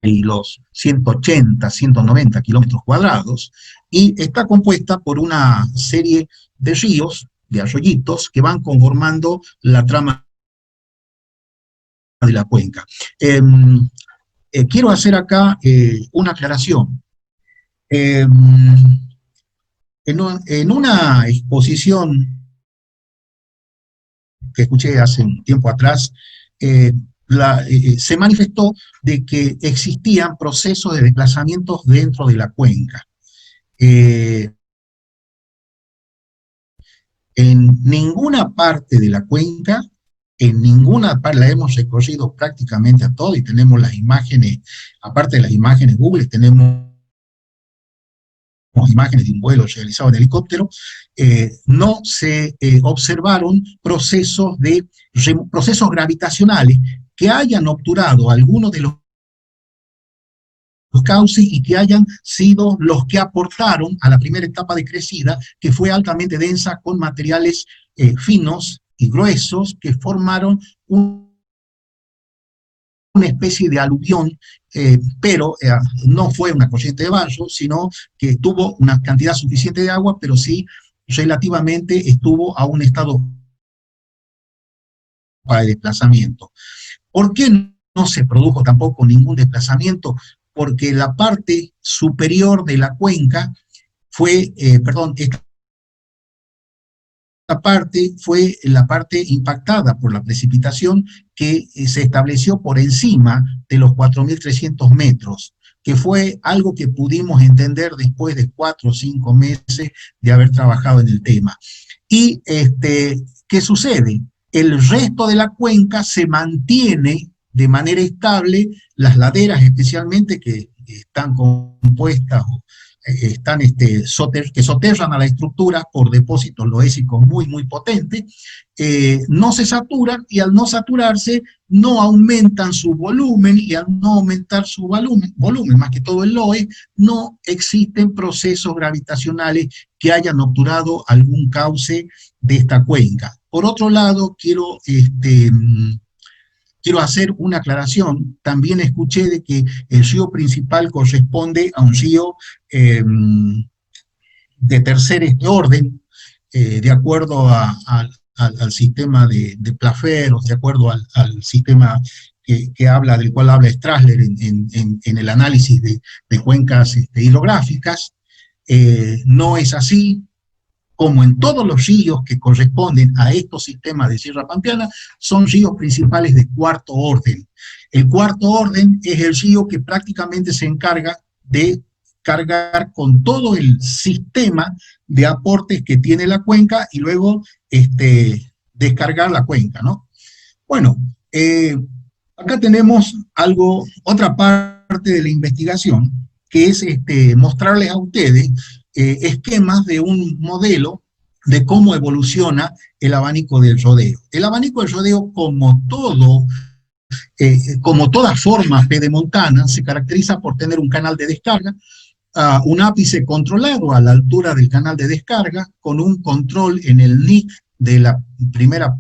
y los 180, 190 kilómetros cuadrados, y está compuesta por una serie de ríos, de arroyitos, que van conformando la trama de la cuenca. Quiero hacer acá una aclaración. En una exposición que escuché hace un tiempo atrás, se manifestó de que existían procesos de desplazamientos dentro de la cuenca. En ninguna parte de la cuenca, la hemos recorrido prácticamente a todo y tenemos las imágenes, aparte de las imágenes Google, tenemos imágenes de un vuelo realizado en helicóptero, no se observaron procesos gravitacionales que hayan obturado algunos de los cauces y que hayan sido los que aportaron a la primera etapa de crecida, que fue altamente densa con materiales finos y gruesos que formaron una especie de aluvión, pero no fue una corriente de barro, sino que tuvo una cantidad suficiente de agua, pero sí relativamente estuvo a un estado de desplazamiento. ¿Por qué no se produjo tampoco ningún desplazamiento? Porque la parte superior de la cuenca esta parte fue la parte impactada por la precipitación que se estableció por encima de los 4.300 metros, que fue algo que pudimos entender después de 4 o 5 meses de haber trabajado en el tema. Y, ¿qué sucede? El resto de la cuenca se mantiene de manera estable, las laderas especialmente que están compuestas que soterran a la estructura por depósitos loésicos muy, muy potentes, no se saturan, y al no saturarse, no aumentan su volumen, y al no aumentar su volumen, más que todo el loe, no existen procesos gravitacionales que hayan obturado algún cauce de esta cuenca. Por otro lado, quiero hacer una aclaración. También escuché de que el río principal corresponde a un río de tercer orden, de acuerdo al sistema de Plaferos, de acuerdo al sistema del cual habla Strasler en el análisis de cuencas hidrográficas. No es así. Como en todos los ríos que corresponden a estos sistemas de Sierra Pampeana, son ríos principales de cuarto orden. El cuarto orden es el río que prácticamente se encarga de cargar con todo el sistema de aportes que tiene la cuenca y luego descargar la cuenca, ¿no? Bueno, acá tenemos otra parte de la investigación, que es mostrarles a ustedes esquemas de un modelo de cómo evoluciona el abanico del rodeo. El abanico del rodeo, como toda forma pedemontana, se caracteriza por tener un canal de descarga, un ápice controlado a la altura del canal de descarga, con un control en el NIC de la primera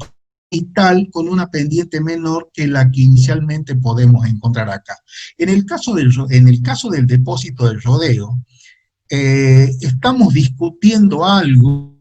y tal, con una pendiente menor que la que inicialmente podemos encontrar acá. En el caso del depósito del rodeo, estamos discutiendo algo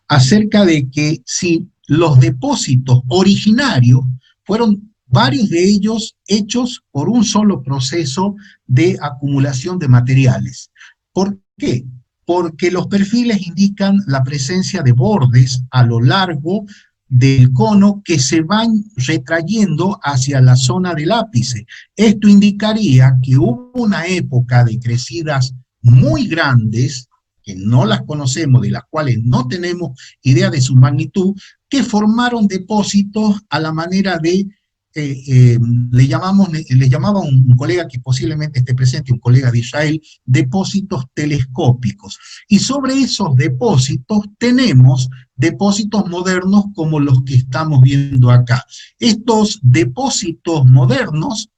acerca de que si los depósitos originarios fueron varios de ellos hechos por un solo proceso de acumulación de materiales. ¿Por qué? Porque los perfiles indican la presencia de bordes a lo largo del cono que se van retrayendo hacia la zona del ápice. Esto indicaría que hubo una época de crecidas muy grandes, que no las conocemos, de las cuales no tenemos idea de su magnitud, que formaron depósitos a la manera de, le llamaba un colega que posiblemente esté presente, un colega de Israel, depósitos telescópicos. Y sobre esos depósitos tenemos depósitos modernos como los que estamos viendo acá. Estos depósitos modernos,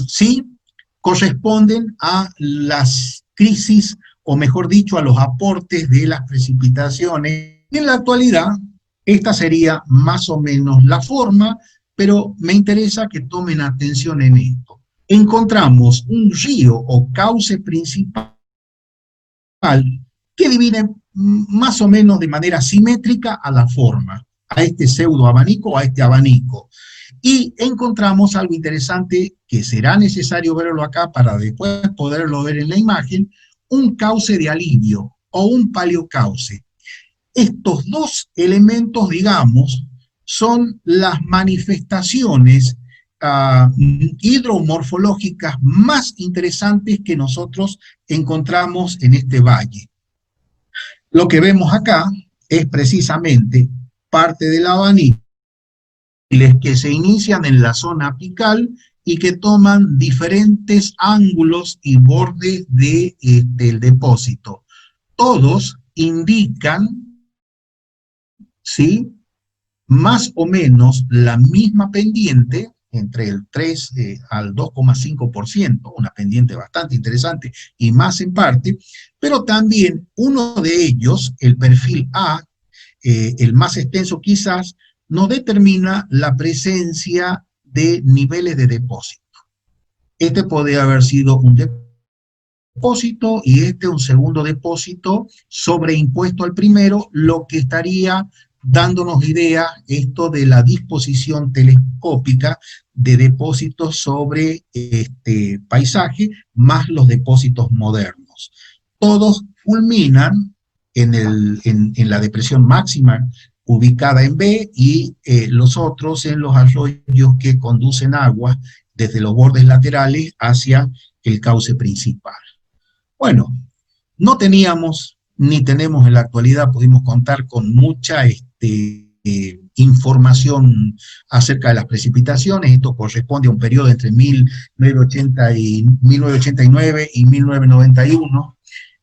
sí, corresponden a las crisis, o mejor dicho, a los aportes de las precipitaciones. En la actualidad, esta sería más o menos la forma, pero me interesa que tomen atención en esto. Encontramos un río o cauce principal que divide más o menos de manera simétrica a la forma, a este pseudo abanico, a este abanico. Y encontramos algo interesante que será necesario verlo acá para después poderlo ver en la imagen, un cauce de alivio o un paleocauce. Estos dos elementos, digamos, son las manifestaciones hidromorfológicas más interesantes que nosotros encontramos en este valle. Lo que vemos acá es precisamente parte del abanico que se inician en la zona apical y que toman diferentes ángulos y bordes del depósito. Todos indican, ¿sí?, más o menos la misma pendiente, entre el 3 al 2,5%, una pendiente bastante interesante y más en parte, pero también uno de ellos, el perfil A, el más extenso quizás, nos determina la presencia de niveles de depósito. Este podría haber sido un depósito y este un segundo depósito sobreimpuesto al primero, lo que estaría dándonos idea esto de la disposición telescópica de depósitos sobre este paisaje, más los depósitos modernos. Todos culminan en la depresión máxima ubicada en B y los otros en los arroyos que conducen agua desde los bordes laterales hacia el cauce principal. Bueno, no teníamos ni tenemos en la actualidad, pudimos contar con mucha información acerca de las precipitaciones. Esto corresponde a un periodo entre 1989 y 1991.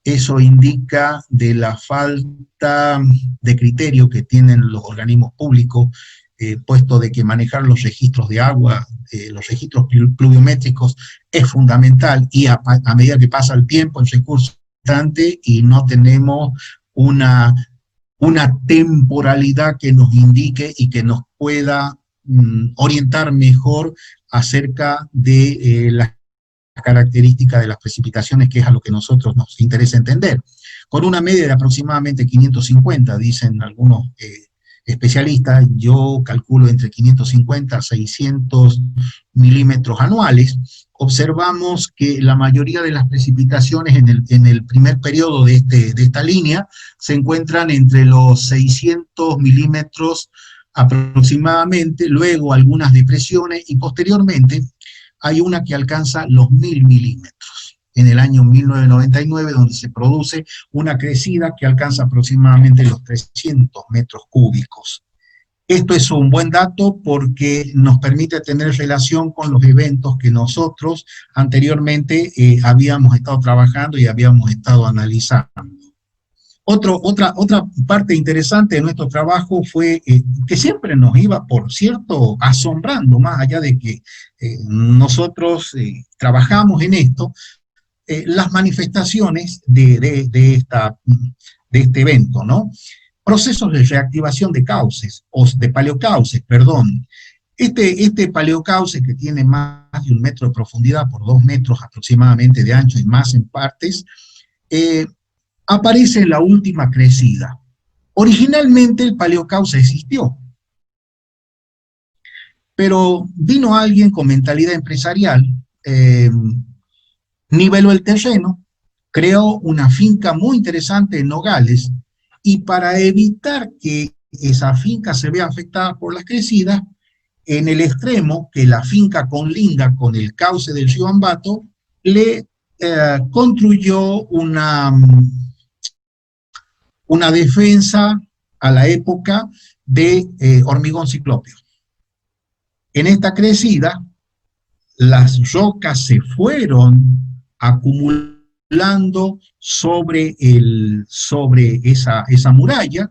Eso indica de la falta de criterio que tienen los organismos públicos, puesto de que manejar los registros de agua, los registros pluviométricos es fundamental, y a medida que pasa el tiempo el recurso es constante y no tenemos una temporalidad que nos indique y que nos pueda orientar mejor acerca de las características de las precipitaciones, que es a lo que a nosotros nos interesa entender. Con una media de aproximadamente 550, dicen algunos especialistas, yo calculo entre 550 a 600 milímetros anuales, observamos que la mayoría de las precipitaciones en el primer periodo de esta línea se encuentran entre los 600 milímetros aproximadamente, luego algunas depresiones y posteriormente hay una que alcanza los 1000 milímetros en el año 1999, donde se produce una crecida que alcanza aproximadamente los 300 metros cúbicos. Esto es un buen dato porque nos permite tener relación con los eventos que nosotros anteriormente habíamos estado trabajando y habíamos estado analizando. Otra parte interesante de nuestro trabajo fue que siempre nos iba, por cierto, asombrando, más allá de que nosotros trabajamos en esto, las manifestaciones de este evento, ¿no? Procesos de reactivación de cauces, o de paleocauces, perdón. Este paleocauce, que tiene más de 1 metro de profundidad por 2 metros aproximadamente de ancho y más en partes, aparece en la última crecida. Originalmente el paleocauce existió, pero vino alguien con mentalidad empresarial, niveló el terreno, creó una finca muy interesante en Nogales, y para evitar que esa finca se vea afectada por las crecidas, en el extremo que la finca colinda con el cauce del río Ambato, le construyó una defensa a la época de hormigón ciclópeo. En esta crecida, las rocas se fueron acumulando sobre esa muralla.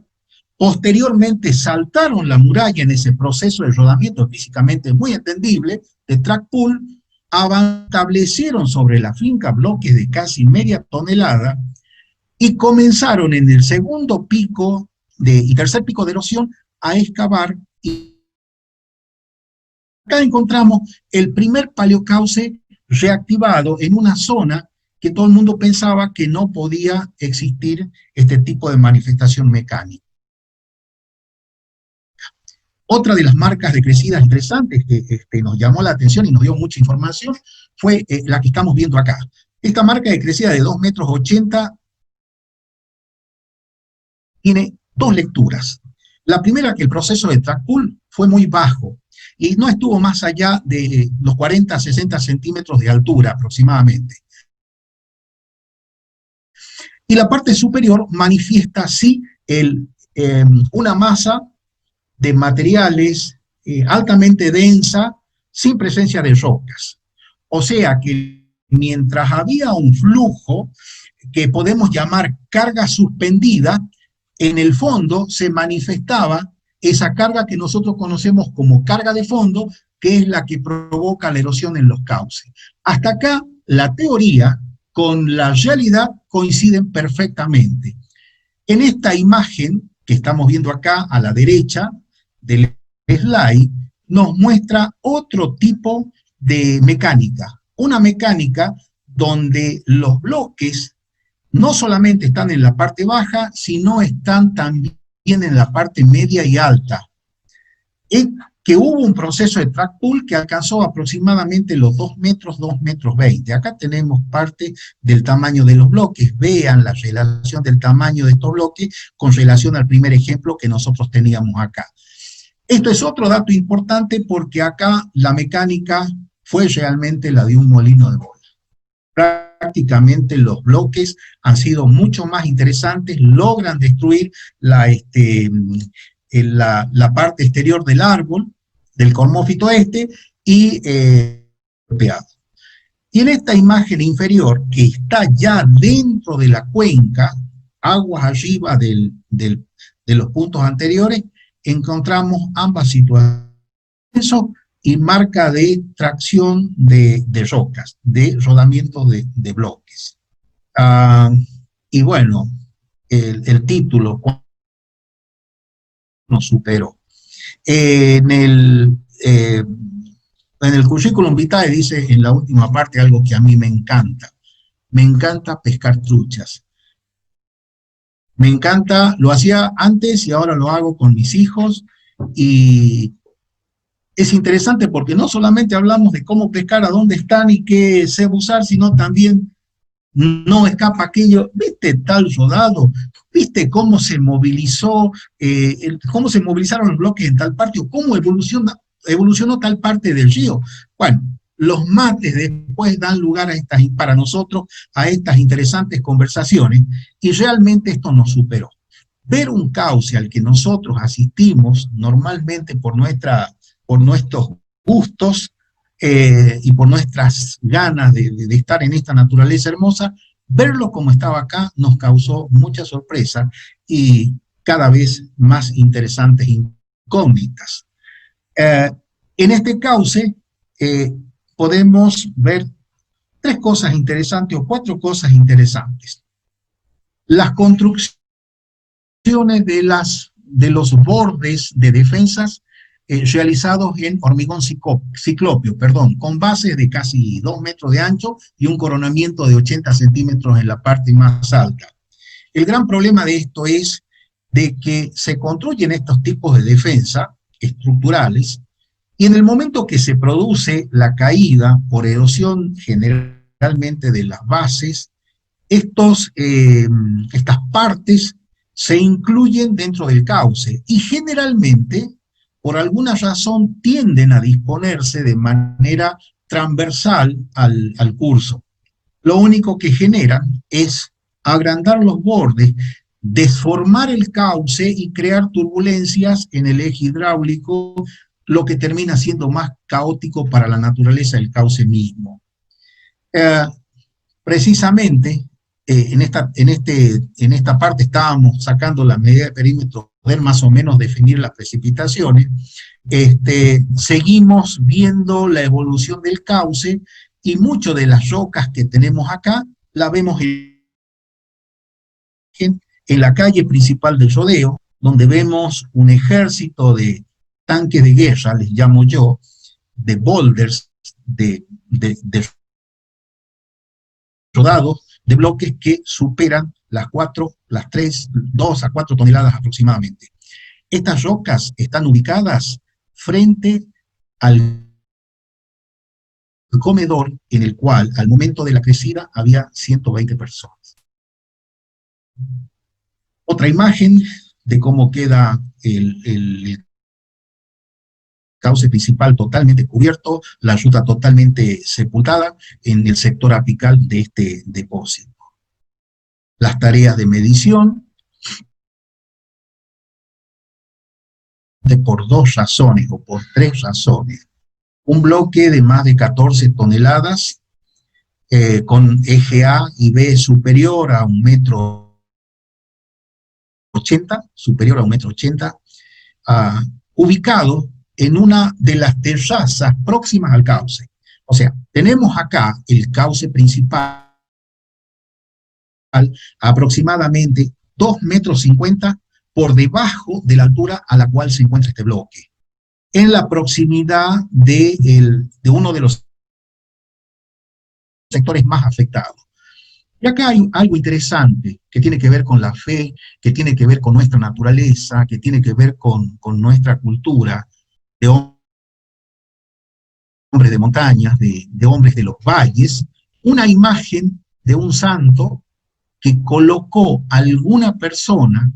Posteriormente saltaron la muralla en ese proceso de rodamiento físicamente muy entendible de track pull, establecieron sobre la finca bloques de casi media tonelada y comenzaron en el segundo pico y tercer pico de erosión a excavar, y acá encontramos el primer paleocauce reactivado en una zona que todo el mundo pensaba que no podía existir este tipo de manifestación mecánica. Otra de las marcas de crecidas interesantes que nos llamó la atención y nos dio mucha información fue la que estamos viendo acá. Esta marca de crecida de 2,80 metros tiene dos lecturas. La primera, que el proceso de track pull fue muy bajo y no estuvo más allá de los 40 a 60 centímetros de altura aproximadamente. Y la parte superior manifiesta, sí, una masa de materiales altamente densa, sin presencia de rocas. O sea que mientras había un flujo que podemos llamar carga suspendida, en el fondo se manifestaba esa carga que nosotros conocemos como carga de fondo, que es la que provoca la erosión en los cauces. Hasta acá, la teoría con la realidad coinciden perfectamente. En esta imagen que estamos viendo acá a la derecha del slide, nos muestra otro tipo de mecánica. Una mecánica donde los bloques no solamente están en la parte baja, sino están también en la parte media y alta. Es que hubo un proceso de track pull que alcanzó aproximadamente los 2 metros, 2,20 metros. Acá tenemos parte del tamaño de los bloques. Vean la relación del tamaño de estos bloques con relación al primer ejemplo que nosotros teníamos acá. Esto es otro dato importante porque acá la mecánica fue realmente la de un molino de bola. Prácticamente los bloques han sido mucho más interesantes, logran destruir la parte exterior del árbol, del cormófito y golpeado. Y en esta imagen inferior, que está ya dentro de la cuenca, aguas arriba de los puntos anteriores, encontramos ambas situaciones y marca de tracción de rocas, de rodamiento de bloques. Y bueno, el título nos superó. En el currículum vitae dice en la última parte algo que a mí me encanta. Me encanta pescar truchas. Me encanta, lo hacía antes y ahora lo hago con mis hijos, y es interesante porque no solamente hablamos de cómo pescar, a dónde están y qué se va a usar, sino también no escapa aquello, ¿viste tal rodado? ¿Viste cómo se movilizó, cómo se movilizaron los bloques en tal parte, o cómo evolucionó tal parte del río? Bueno, los mates después dan lugar para nosotros a estas interesantes conversaciones, y realmente esto nos superó. ver un cauce al que nosotros asistimos normalmente por nuestros gustos y por nuestras ganas de estar en esta naturaleza hermosa, verlo como estaba acá nos causó mucha sorpresa y cada vez más interesantes incógnitas. En este cauce podemos ver 3 cosas interesantes o 4 cosas interesantes. Las construcciones de los bordes de defensas realizados en hormigón ciclópeo, con bases de casi 2 metros de ancho y un coronamiento de 80 centímetros en la parte más alta. El gran problema de esto es de que se construyen estos tipos de defensa estructurales y en el momento que se produce la caída por erosión generalmente de las bases, estas partes se incluyen dentro del cauce y generalmente, por alguna razón, tienden a disponerse de manera transversal al curso. Lo único que generan es agrandar los bordes, desformar el cauce y crear turbulencias en el eje hidráulico, lo que termina siendo más caótico para la naturaleza del cauce mismo. Precisamente, en esta parte estábamos sacando la medida de perímetro, poder más o menos definir las precipitaciones. Seguimos viendo la evolución del cauce y muchas de las rocas que tenemos acá la vemos en la calle principal del rodeo, donde vemos un ejército de tanques de guerra, les llamo yo, de boulders, de rodados, de bloques que superan las 2 a 4 toneladas aproximadamente. Estas rocas están ubicadas frente al comedor en el cual al momento de la crecida había 120 personas. Otra imagen de cómo queda el cauce principal totalmente cubierto, la ruta totalmente sepultada en el sector apical de este depósito. Las tareas de medición, por 2 razones o por 3 razones. Un bloque de más de 14 toneladas, con eje A y B superior a 1,80 m, superior a 1,80 m, ubicado en una de las terrazas próximas al cauce. O sea, tenemos acá el cauce principal, aproximadamente 2,50 m por debajo de la altura a la cual se encuentra este bloque, en la proximidad de uno de los sectores más afectados. Y acá hay algo interesante que tiene que ver con la fe, que tiene que ver con nuestra naturaleza, que tiene que ver con nuestra cultura, de hombres de montañas, de hombres de los valles, una imagen de un santo que colocó a alguna persona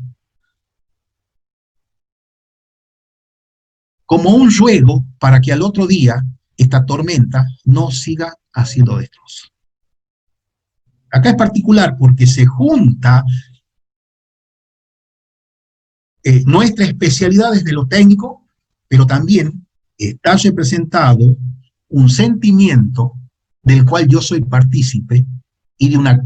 como un ruego para que al otro día esta tormenta no siga haciendo destrozos. Acá es particular porque se junta nuestra especialidad desde lo técnico, pero también está representado un sentimiento del cual yo soy partícipe y de una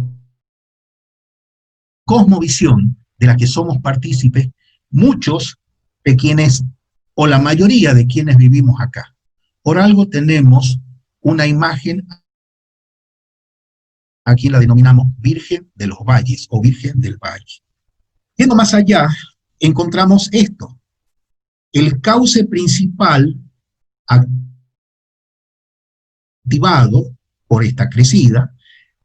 cosmovisión de la que somos partícipes muchos de quienes, o la mayoría de quienes vivimos acá. Por algo tenemos una imagen, aquí la denominamos Virgen de los Valles o Virgen del Valle. Yendo más allá, encontramos esto: el cauce principal activado por esta crecida,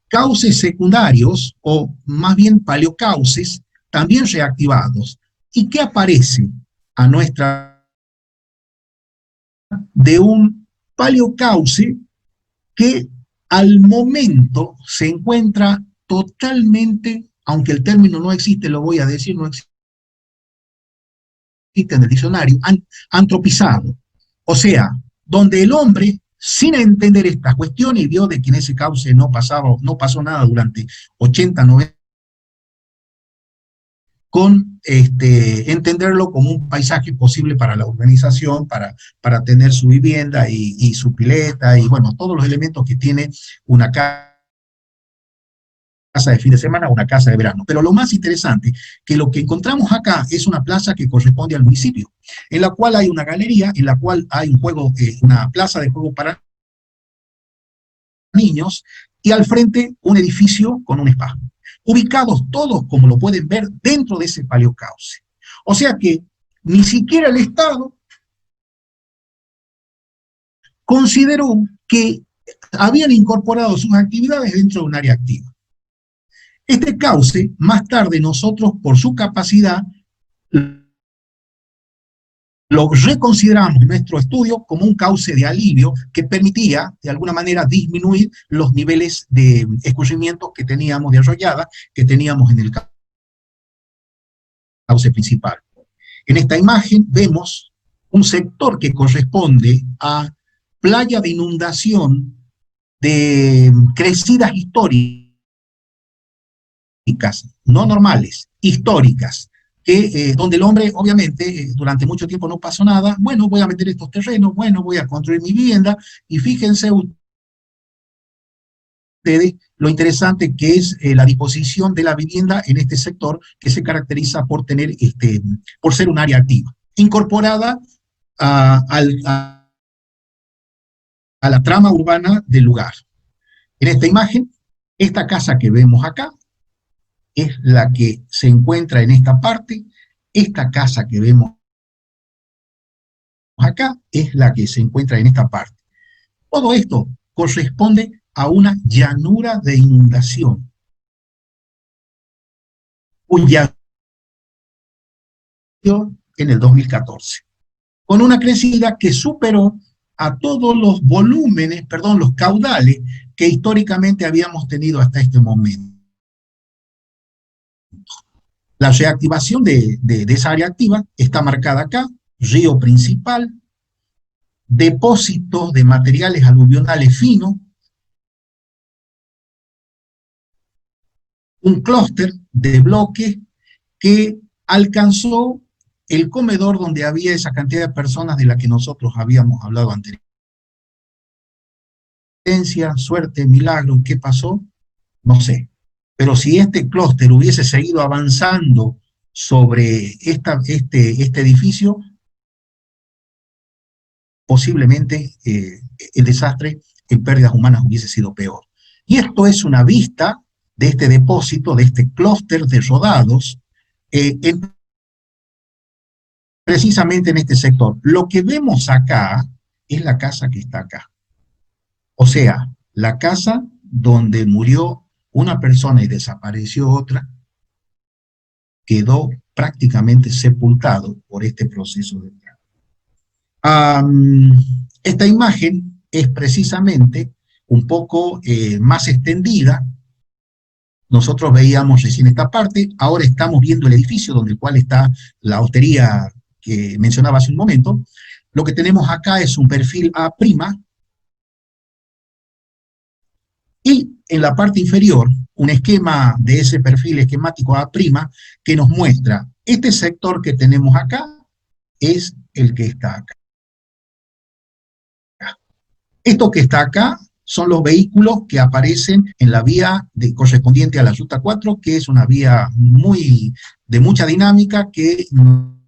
cauces secundarios, o más bien paleocauces, también reactivados. ¿Y qué aparece a nuestra de un paleocauce que al momento se encuentra totalmente, aunque el término no existe, lo voy a decir, no existe en el diccionario, antropizado? O sea, donde el hombre, sin entender estas cuestiones, y vio de que en ese cauce no pasó nada durante 80, 90 con entenderlo como un paisaje posible para la urbanización, para tener su vivienda y su pileta, y bueno, todos los elementos que tiene una casa de fin de semana o una casa de verano. Pero lo más interesante, que lo que encontramos acá es una plaza que corresponde al municipio, en la cual hay una galería, en la cual hay un juego, una plaza de juego para niños, y al frente un edificio con un spa, ubicados todos, como lo pueden ver, dentro de ese paleocauce. O sea que ni siquiera el Estado consideró que habían incorporado sus actividades dentro de un área activa. Este cauce, más tarde nosotros, por su capacidad, lo reconsideramos en nuestro estudio como un cauce de alivio que permitía, de alguna manera, disminuir los niveles de escurrimiento que teníamos de arrollada, que teníamos en el cauce principal. En esta imagen vemos un sector que corresponde a playa de inundación de crecidas históricas, no normales, históricas, donde el hombre, obviamente, durante mucho tiempo no pasó nada. Bueno, voy a meter estos terrenos, bueno, voy a construir mi vivienda, y fíjense ustedes lo interesante que es la disposición de la vivienda en este sector, que se caracteriza por tener, por ser un área activa, incorporada a la trama urbana del lugar. En esta imagen, esta casa que vemos acá, es la que se encuentra en esta parte. Esta casa que vemos acá es la que se encuentra en esta parte. Todo esto corresponde a una llanura de inundación, cuya en el 2014, con una crecida que superó a todos los volúmenes, perdón, los caudales que históricamente habíamos tenido hasta este momento. La reactivación de esa área activa está marcada acá: río principal, depósitos de materiales aluvionales finos, un clúster de bloques que alcanzó el comedor donde había esa cantidad de personas de la que nosotros habíamos hablado anteriormente. Suerte, milagro, ¿qué pasó? No sé. Pero si este clúster hubiese seguido avanzando sobre este edificio, posiblemente el desastre en pérdidas humanas hubiese sido peor. Y esto es una vista de este depósito, de este clúster de rodados, precisamente en este sector. Lo que vemos acá es la casa que está acá. O sea, la casa donde murió una persona y desapareció otra, quedó prácticamente sepultado por este proceso de trabajo. Esta imagen es precisamente un poco más extendida. Nosotros veíamos recién esta parte, ahora estamos viendo el edificio donde el cual está la hostería que mencionaba hace un momento. Lo que tenemos acá es un perfil A', y en la parte inferior, un esquema de ese perfil esquemático A', que nos muestra este sector que tenemos acá, es el que está acá. Esto que está acá son los vehículos que aparecen en la vía correspondiente a la Ruta 4, que es una vía de mucha dinámica que nos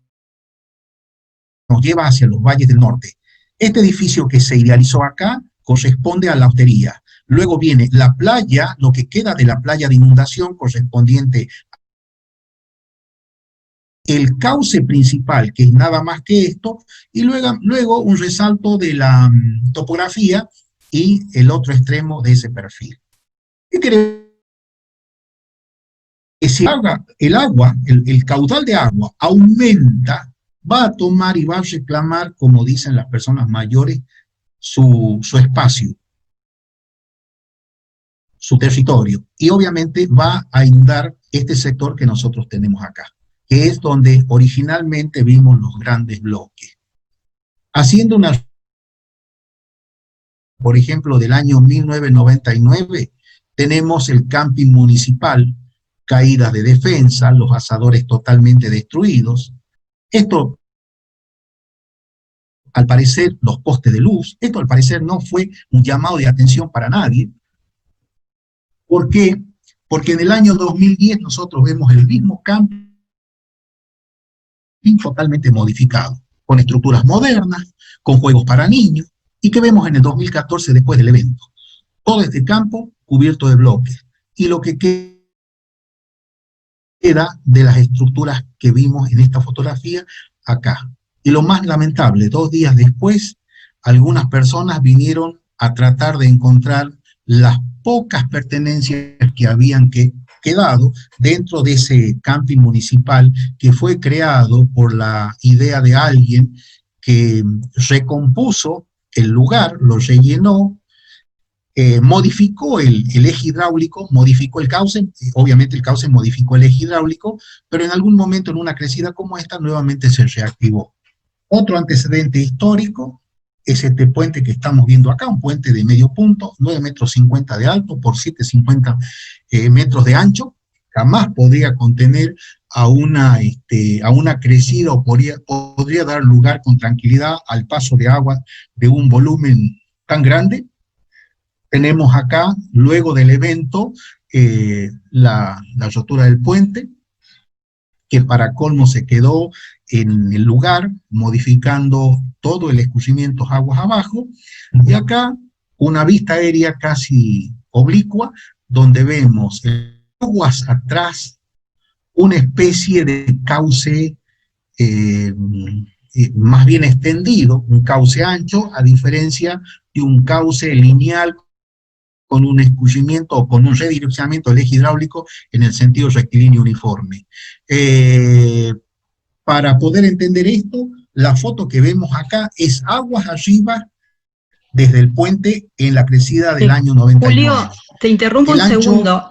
lleva hacia los valles del norte. Este edificio que se idealizó acá corresponde a la hostería. Luego viene la playa, lo que queda de la playa de inundación correspondiente el cauce principal, que es nada más que esto, y luego un resalto de la topografía y el otro extremo de ese perfil. ¿Qué quiere? Que si el caudal de agua aumenta, va a tomar y va a reclamar, como dicen las personas mayores, su espacio, su territorio, y obviamente va a inundar este sector que nosotros tenemos acá, que es donde originalmente vimos los grandes bloques. Haciendo por ejemplo, del año 1999, tenemos el camping municipal, caídas de defensa, los asadores totalmente destruidos. Esto, al parecer, los postes de luz, esto al parecer no fue un llamado de atención para nadie. ¿Por qué? Porque en el año 2010 nosotros vemos el mismo camping totalmente modificado, con estructuras modernas, con juegos para niños, y que vemos en el 2014 después del evento. Todo este campo cubierto de bloques, y lo que queda de las estructuras que vimos en esta fotografía acá. Y lo más lamentable, 2 días después, algunas personas vinieron a tratar de encontrar las pocas pertenencias que habían quedado dentro de ese camping municipal que fue creado por la idea de alguien que recompuso el lugar, lo rellenó, modificó el eje hidráulico, modificó el cauce, obviamente el cauce modificó el eje hidráulico, pero en algún momento en una crecida como esta nuevamente se reactivó. Otro antecedente histórico es este puente que estamos viendo acá, un puente de medio punto, 9,50 metros de alto por 7,50 metros de ancho. Jamás podría contener a una crecida o podría dar lugar con tranquilidad al paso de agua de un volumen tan grande. Tenemos acá, luego del evento, la rotura del puente, que para colmo se quedó en el lugar, modificando todo el escurrimiento aguas abajo, y acá una vista aérea casi oblicua, donde vemos aguas atrás, una especie de cauce más bien extendido, un cauce ancho, a diferencia de un cauce lineal con un escurrimiento o con un redireccionamiento del eje hidráulico en el sentido rectilíneo uniforme. Para poder entender esto, la foto que vemos acá es aguas arriba desde el puente en la crecida del año 99. Julio, te interrumpo un segundo.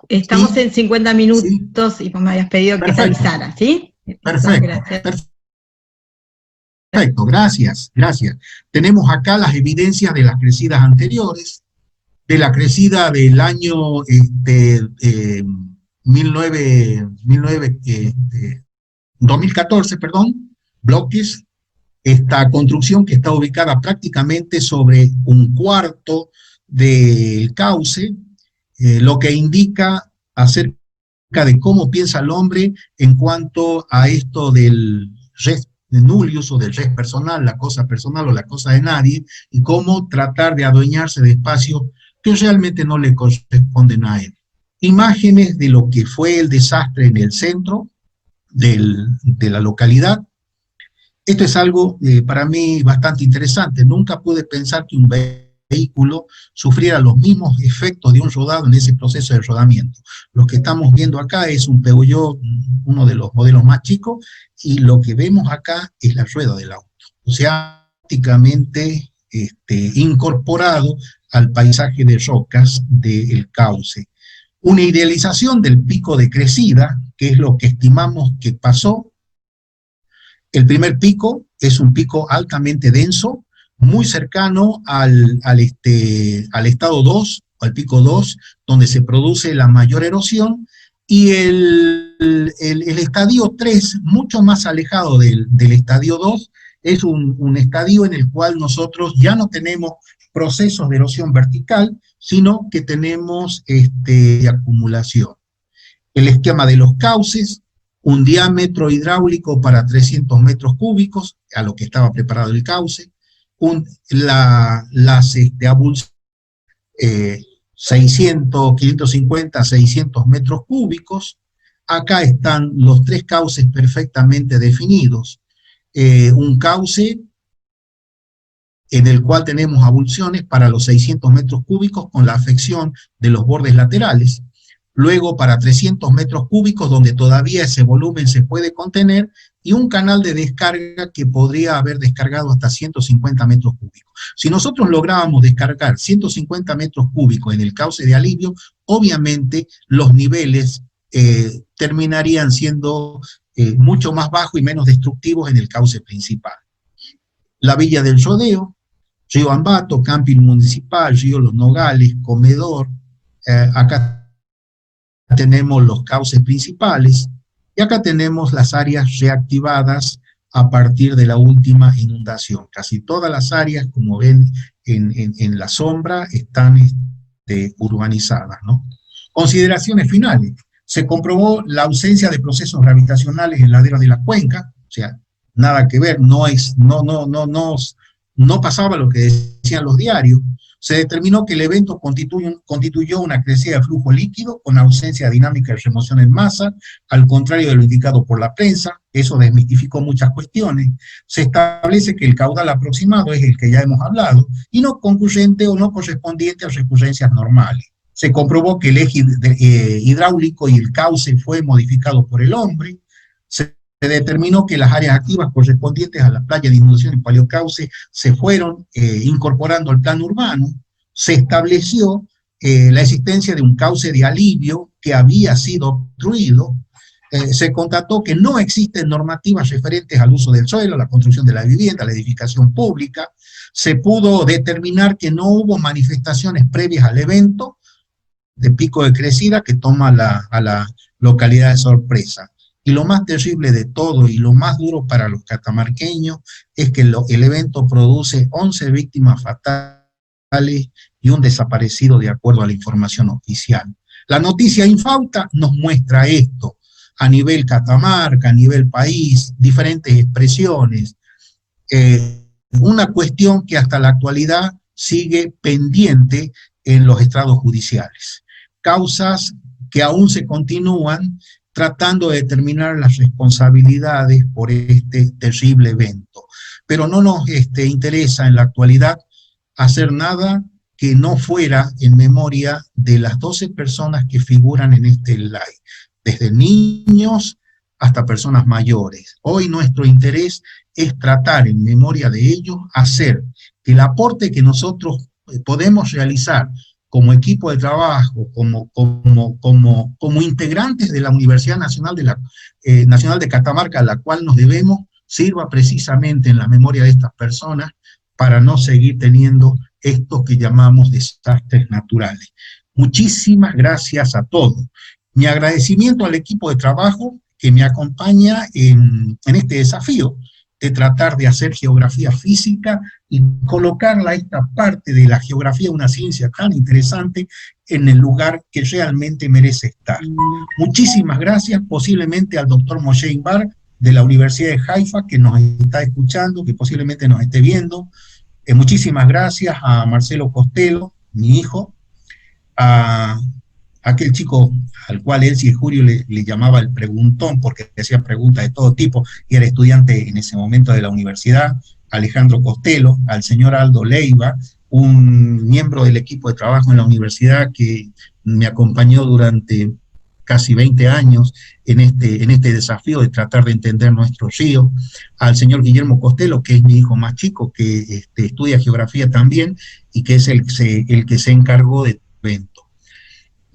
Estamos en 50 minutos y vos me habías pedido que te avisara, ¿sí? Perfecto, gracias. Tenemos acá las evidencias de las crecidas anteriores, de la crecida del año 2014, bloques, esta construcción que está ubicada prácticamente sobre un cuarto del cauce, lo que indica acerca de cómo piensa el hombre en cuanto a esto del res nullius o del res personal, la cosa personal o la cosa de nadie, y cómo tratar de adueñarse de espacios que realmente no le corresponden a él. Imágenes de lo que fue el desastre en el centro de la localidad. Esto es algo para mí bastante interesante. Nunca pude pensar que un vehículo sufriera los mismos efectos de un rodado en ese proceso de rodamiento. Lo que estamos viendo acá es un Peugeot, uno de los modelos más chicos, y lo que vemos acá es la rueda del auto. O sea, prácticamente incorporado al paisaje de rocas del cauce. Una idealización del pico de crecida, que es lo que estimamos que pasó. El primer pico es un pico altamente denso, muy cercano al estado 2, al pico 2, donde se produce la mayor erosión, y el estadio 3, mucho más alejado del estadio 2, es un estadio en el cual nosotros ya no tenemos procesos de erosión vertical, sino que tenemos acumulación. El esquema de los cauces, un diámetro hidráulico para 300 metros cúbicos, a lo que estaba preparado el cauce, las abulsiones, 550, 600 metros cúbicos. Acá están los 3 cauces perfectamente definidos. Un cauce en el cual tenemos abulsiones para los 600 metros cúbicos con la afección de los bordes laterales. Luego para 300 metros cúbicos donde todavía ese volumen se puede contener, y un canal de descarga que podría haber descargado hasta 150 metros cúbicos. Si nosotros lográbamos descargar 150 metros cúbicos en el cauce de alivio, obviamente los niveles terminarían siendo mucho más bajos y menos destructivos en el cauce principal. La Villa del Rodeo, Río Ambato, Camping Municipal, Río Los Nogales, Comedor, acá tenemos los cauces principales, y acá tenemos las áreas reactivadas a partir de la última inundación. Casi todas las áreas, como ven en la sombra, están urbanizadas, ¿no? Consideraciones finales. Se comprobó la ausencia de procesos gravitacionales en laderas de la cuenca, o sea, nada que ver, no pasaba lo que decían los diarios. Se determinó que el evento constituyó una crecida de flujo líquido con ausencia dinámica de remoción en masa, al contrario de lo indicado por la prensa. Eso desmitificó muchas cuestiones. Se establece que el caudal aproximado es el que ya hemos hablado, y no concurrente o no correspondiente a recurrencias normales. Se comprobó que el eje hidráulico y el cauce fue modificado por el hombre. Se determinó que las áreas activas correspondientes a la playa de inundación y paleocauce se fueron incorporando al plan urbano. Se estableció la existencia de un cauce de alivio que había sido obstruido. Se constató que no existen normativas referentes al uso del suelo, la construcción de la vivienda, la edificación pública. Se pudo determinar que no hubo manifestaciones previas al evento de pico de crecida que toma a la localidad de sorpresa. Y lo más terrible de todo y lo más duro para los catamarqueños es que el evento produce 11 víctimas fatales y un desaparecido de acuerdo a la información oficial. La noticia infausta nos muestra esto a nivel Catamarca, a nivel país, diferentes expresiones. Una cuestión que hasta la actualidad sigue pendiente en los estrados judiciales. Causas que aún se continúan tratando de determinar las responsabilidades por este terrible evento. Pero no nos interesa en la actualidad hacer nada que no fuera en memoria de las 12 personas que figuran en este live, desde niños hasta personas mayores. Hoy nuestro interés es tratar en memoria de ellos, hacer que el aporte que nosotros podemos realizar como equipo de trabajo, como integrantes de la Universidad Nacional de Catamarca, a la cual nos debemos, sirva precisamente en la memoria de estas personas para no seguir teniendo estos que llamamos desastres naturales. Muchísimas gracias a todos. Mi agradecimiento al equipo de trabajo que me acompaña en este desafío de tratar de hacer geografía física y colocarla, esta parte de la geografía, una ciencia tan interesante, en el lugar que realmente merece estar. Muchísimas gracias, posiblemente al doctor Moshe Inbar de la Universidad de Haifa, que nos está escuchando, que posiblemente nos esté viendo. Muchísimas gracias a Marcelo Costello, mi hijo, a aquel chico al cual Elsie Julio le llamaba el preguntón, porque hacía preguntas de todo tipo, y era estudiante en ese momento de la universidad, Alejandro Costello, al señor Aldo Leiva, un miembro del equipo de trabajo en la universidad que me acompañó durante casi 20 años en este desafío de tratar de entender nuestro río, al señor Guillermo Costello, que es mi hijo más chico, que estudia geografía también, y que es el que se encargó de evento.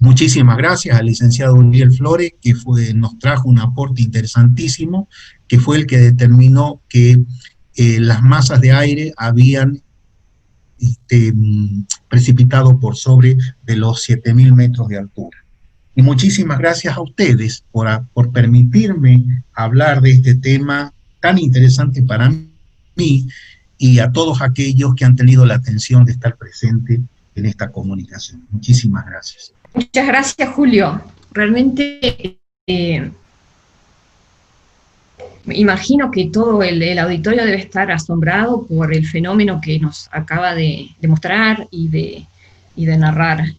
Muchísimas gracias al licenciado Uriel Flores, que nos trajo un aporte interesantísimo, que fue el que determinó que las masas de aire habían precipitado por sobre de los 7.000 metros de altura. Y muchísimas gracias a ustedes por permitirme hablar de este tema tan interesante para mí, y a todos aquellos que han tenido la atención de estar presente en esta comunicación. Muchísimas gracias. Muchas gracias, Julio. Realmente me imagino que todo el auditorio debe estar asombrado por el fenómeno que nos acaba de mostrar y de narrar.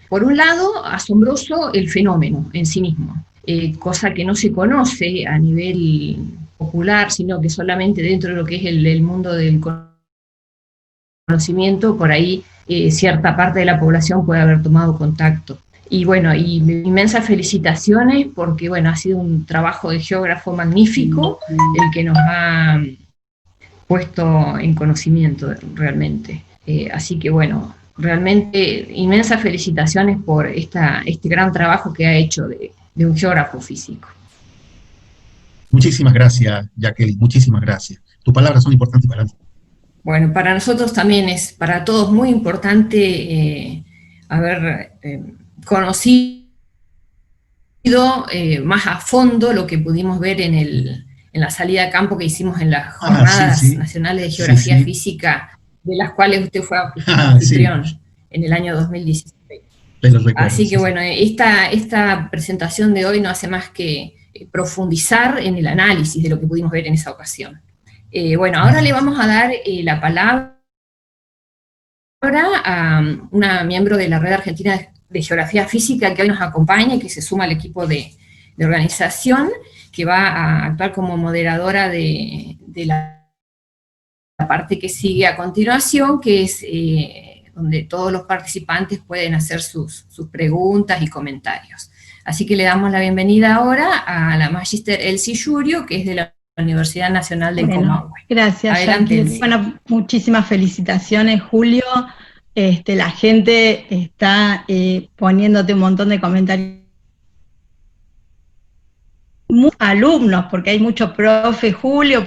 Por un lado, asombroso el fenómeno en sí mismo, cosa que no se conoce a nivel popular, sino que solamente dentro de lo que es el mundo del conocimiento, por ahí cierta parte de la población puede haber tomado contacto. Y bueno, y inmensas felicitaciones, porque bueno, ha sido un trabajo de geógrafo magnífico el que nos ha puesto en conocimiento realmente. Así que bueno, realmente inmensas felicitaciones por este gran trabajo que ha hecho de un geógrafo físico. Muchísimas gracias, Jacqueline, muchísimas gracias. Tus palabras son importantes para mí. Bueno, para nosotros también es, para todos, muy importante haber conocido más a fondo lo que pudimos ver en la salida a campo que hicimos en las Jornadas Nacionales de Geografía Física, de las cuales usted fue anfitrión en el año 2016. Así que bueno, esta presentación de hoy no hace más que profundizar en el análisis de lo que pudimos ver en esa ocasión. Bueno, ahora le vamos a dar la palabra a una miembro de la Red Argentina de Geografía Física que hoy nos acompaña y que se suma al equipo de organización, que va a actuar como moderadora de la parte que sigue a continuación, que es donde todos los participantes pueden hacer sus preguntas y comentarios. Así que le damos la bienvenida ahora a la Magíster Elsie Yurio, que es de la Universidad Nacional de Comahue. Gracias, Adelante, bueno, muchísimas felicitaciones, Julio. La gente está poniéndote un montón de comentarios. Alumnos, porque hay muchos profe Julio,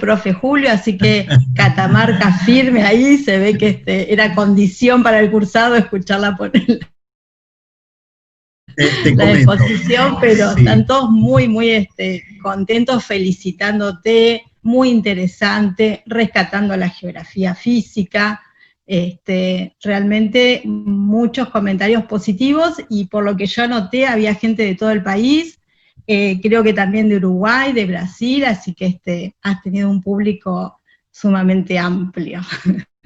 así que Catamarca firme ahí, se ve que era condición para el cursado escucharla poner la exposición, pero están todos muy contentos, felicitándote, muy interesante, rescatando la geografía física, realmente muchos comentarios positivos, y por lo que yo anoté había gente de todo el país, creo que también de Uruguay, de Brasil, así que has tenido un público sumamente amplio.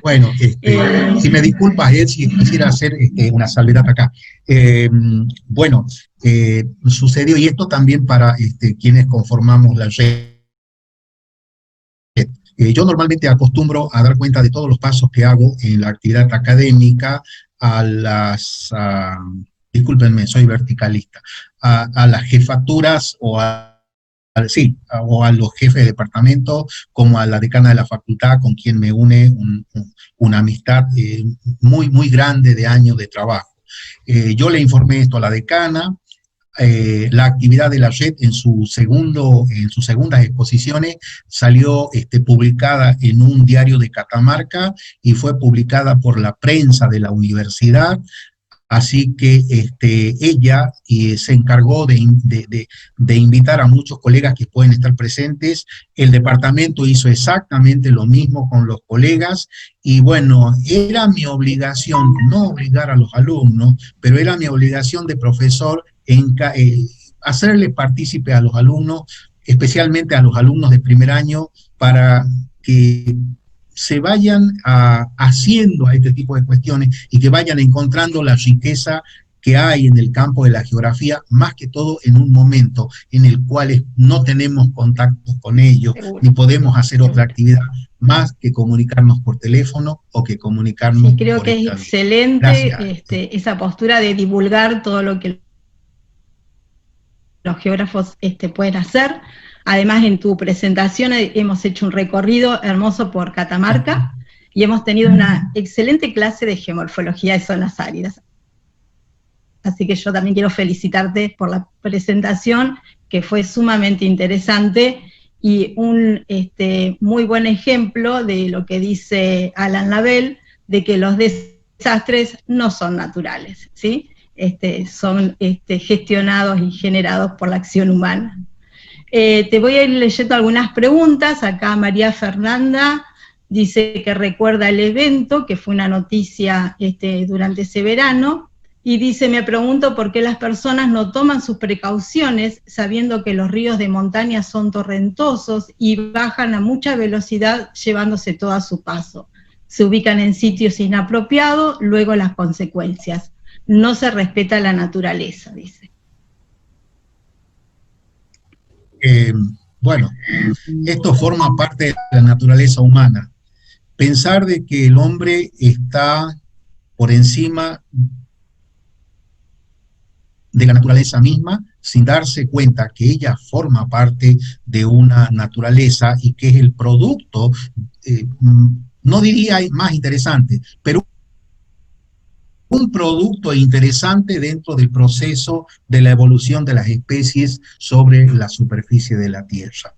Bueno, si me disculpas, si quisiera hacer una salvedad acá. Bueno, sucedió, y esto también para quienes conformamos la red. Yo normalmente acostumbro a dar cuenta de todos los pasos que hago en la actividad académica a las, discúlpenme, soy verticalista, a las jefaturas o o a los jefes de departamento, como a la decana de la facultad, con quien me une una amistad muy, muy grande de años de trabajo. Yo le informé esto a la decana. La actividad de la red en sus segundas exposiciones salió publicada en un diario de Catamarca y fue publicada por la prensa de la universidad. Así que ella se encargó de invitar a muchos colegas que pueden estar presentes. El departamento hizo exactamente lo mismo con los colegas, y bueno, era mi obligación, no obligar a los alumnos, pero era mi obligación de profesor hacerle partícipe a los alumnos, especialmente a los alumnos de primer año, para que se vayan haciendo a este tipo de cuestiones y que vayan encontrando la riqueza que hay en el campo de la geografía, más que todo en un momento en el cual no tenemos contacto con ellos, ni podemos hacer otra actividad más que comunicarnos por teléfono o que comunicarnos por creo que es excelente esa postura de divulgar todo lo que los geógrafos pueden hacer. Además, en tu presentación hemos hecho un recorrido hermoso por Catamarca y hemos tenido una excelente clase de geomorfología de zonas áridas. Así que yo también quiero felicitarte por la presentación, que fue sumamente interesante, y un muy buen ejemplo de lo que dice Alan Lavelle, de que los desastres no son naturales, ¿sí? Son gestionados y generados por la acción humana. Te voy a ir leyendo algunas preguntas. Acá María Fernanda dice que recuerda el evento, que fue una noticia durante ese verano, y dice: me pregunto por qué las personas no toman sus precauciones sabiendo que los ríos de montaña son torrentosos y bajan a mucha velocidad llevándose todo a su paso. Se ubican en sitios inapropiados, luego las consecuencias. No se respeta la naturaleza, dice. Bueno, esto forma parte de la naturaleza humana. Pensar de que el hombre está por encima de la naturaleza misma, sin darse cuenta que ella forma parte de una naturaleza y que es el producto, no diría más interesante, pero un producto interesante dentro del proceso de la evolución de las especies sobre la superficie de la Tierra.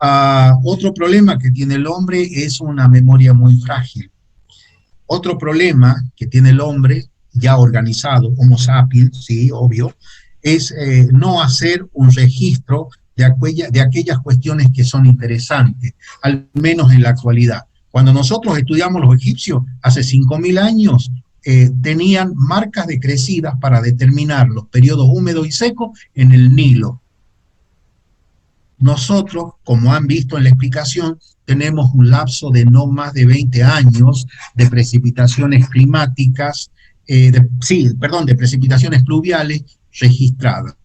Otro problema que tiene el hombre es una memoria muy frágil. Otro problema que tiene el hombre ya organizado, Homo sapiens, sí, obvio, es no hacer un registro de aquellas cuestiones que son interesantes, al menos en la actualidad. Cuando nosotros estudiamos los egipcios, hace 5.000 años, tenían marcas decrecidas para determinar los periodos húmedos y secos en el Nilo. Nosotros, como han visto en la explicación, tenemos un lapso de no más de 20 años de precipitaciones climáticas, de precipitaciones pluviales registradas.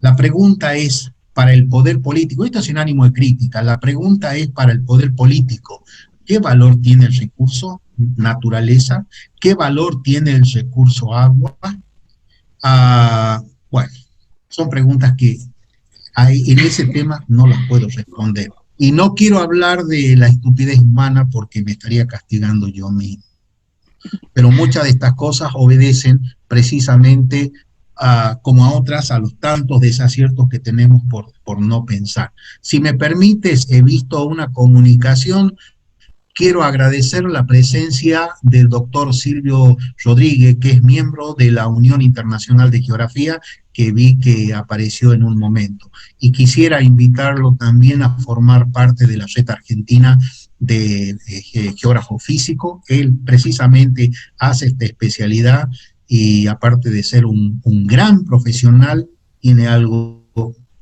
La pregunta es para el poder político, esto sin ánimo de crítica, la pregunta es para el poder político, ¿qué valor tiene el recurso naturaleza? ¿Qué valor tiene el recurso agua? Bueno, son preguntas que en ese tema no las puedo responder. Y no quiero hablar de la estupidez humana porque me estaría castigando yo mismo. Pero muchas de estas cosas obedecen precisamente como a otras, a los tantos desaciertos que tenemos por no pensar. Si me permites, he visto una comunicación. Quiero agradecer la presencia del doctor Silvio Rodríguez, que es miembro de la Unión Internacional de Geografía, que vi que apareció en un momento. Y quisiera invitarlo también a formar parte de la red argentina de geógrafo físico. Él precisamente hace esta especialidad y aparte de ser un gran profesional, tiene algo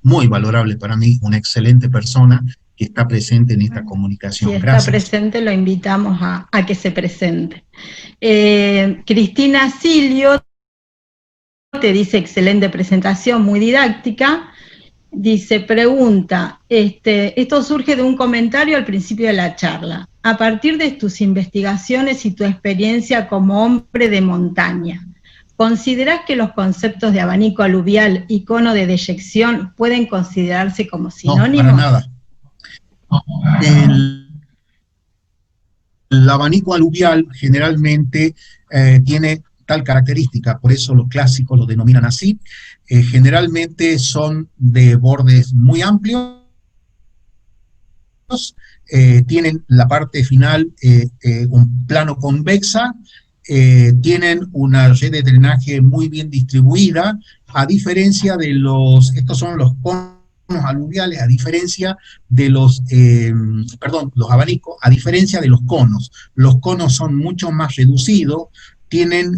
muy valorable para mí, una excelente persona que está presente en esta comunicación. Si está Gracias. presente, lo invitamos a que se presente. Cristina Silio te dice, excelente presentación, muy didáctica. Dice, pregunta, esto surge de un comentario al principio de la charla. A partir de tus investigaciones y tu experiencia como hombre de montaña, ¿considerás que los conceptos de abanico aluvial y cono de deyección pueden considerarse como sinónimos? No, para nada. El abanico aluvial generalmente tiene tal característica, por eso los clásicos lo denominan así. Generalmente son de bordes muy amplios, tienen la parte final un plano convexa, tienen una red de drenaje muy bien distribuida, a diferencia de estos son los conos aluviales, a diferencia de los abanicos, a diferencia de los conos son mucho más reducidos, tienen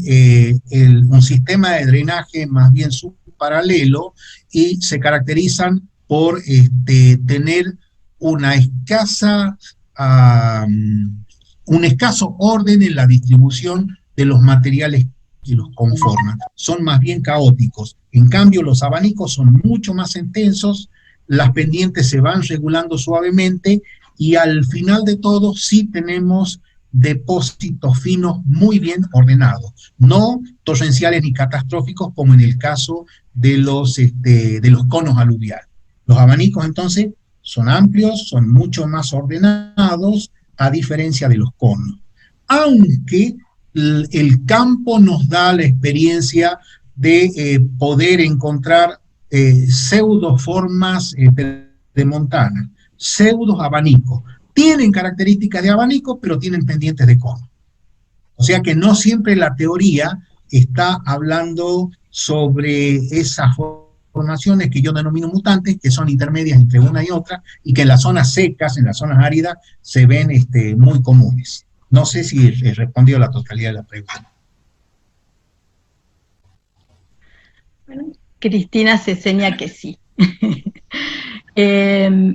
un sistema de drenaje más bien subparalelo y se caracterizan por tener un escaso orden en la distribución de los materiales que los conforman. Son más bien caóticos. En cambio, los abanicos son mucho más intensos, las pendientes se van regulando suavemente y al final de todo sí tenemos depósitos finos muy bien ordenados, no torrenciales ni catastróficos como en el caso de los conos aluviales. Los abanicos entonces son amplios, son mucho más ordenados a diferencia de los conos, aunque el campo nos da la experiencia de poder encontrar pseudoformas de montana, pseudos abanicos. Tienen características de abanico, pero tienen pendientes de cono. O sea que no siempre la teoría está hablando sobre esas formaciones que yo denomino mutantes, que son intermedias entre una y otra, y que en las zonas secas, en las zonas áridas, se ven muy comunes. No sé si he respondido a la totalidad de la pregunta. Bueno, Cristina se señala que sí.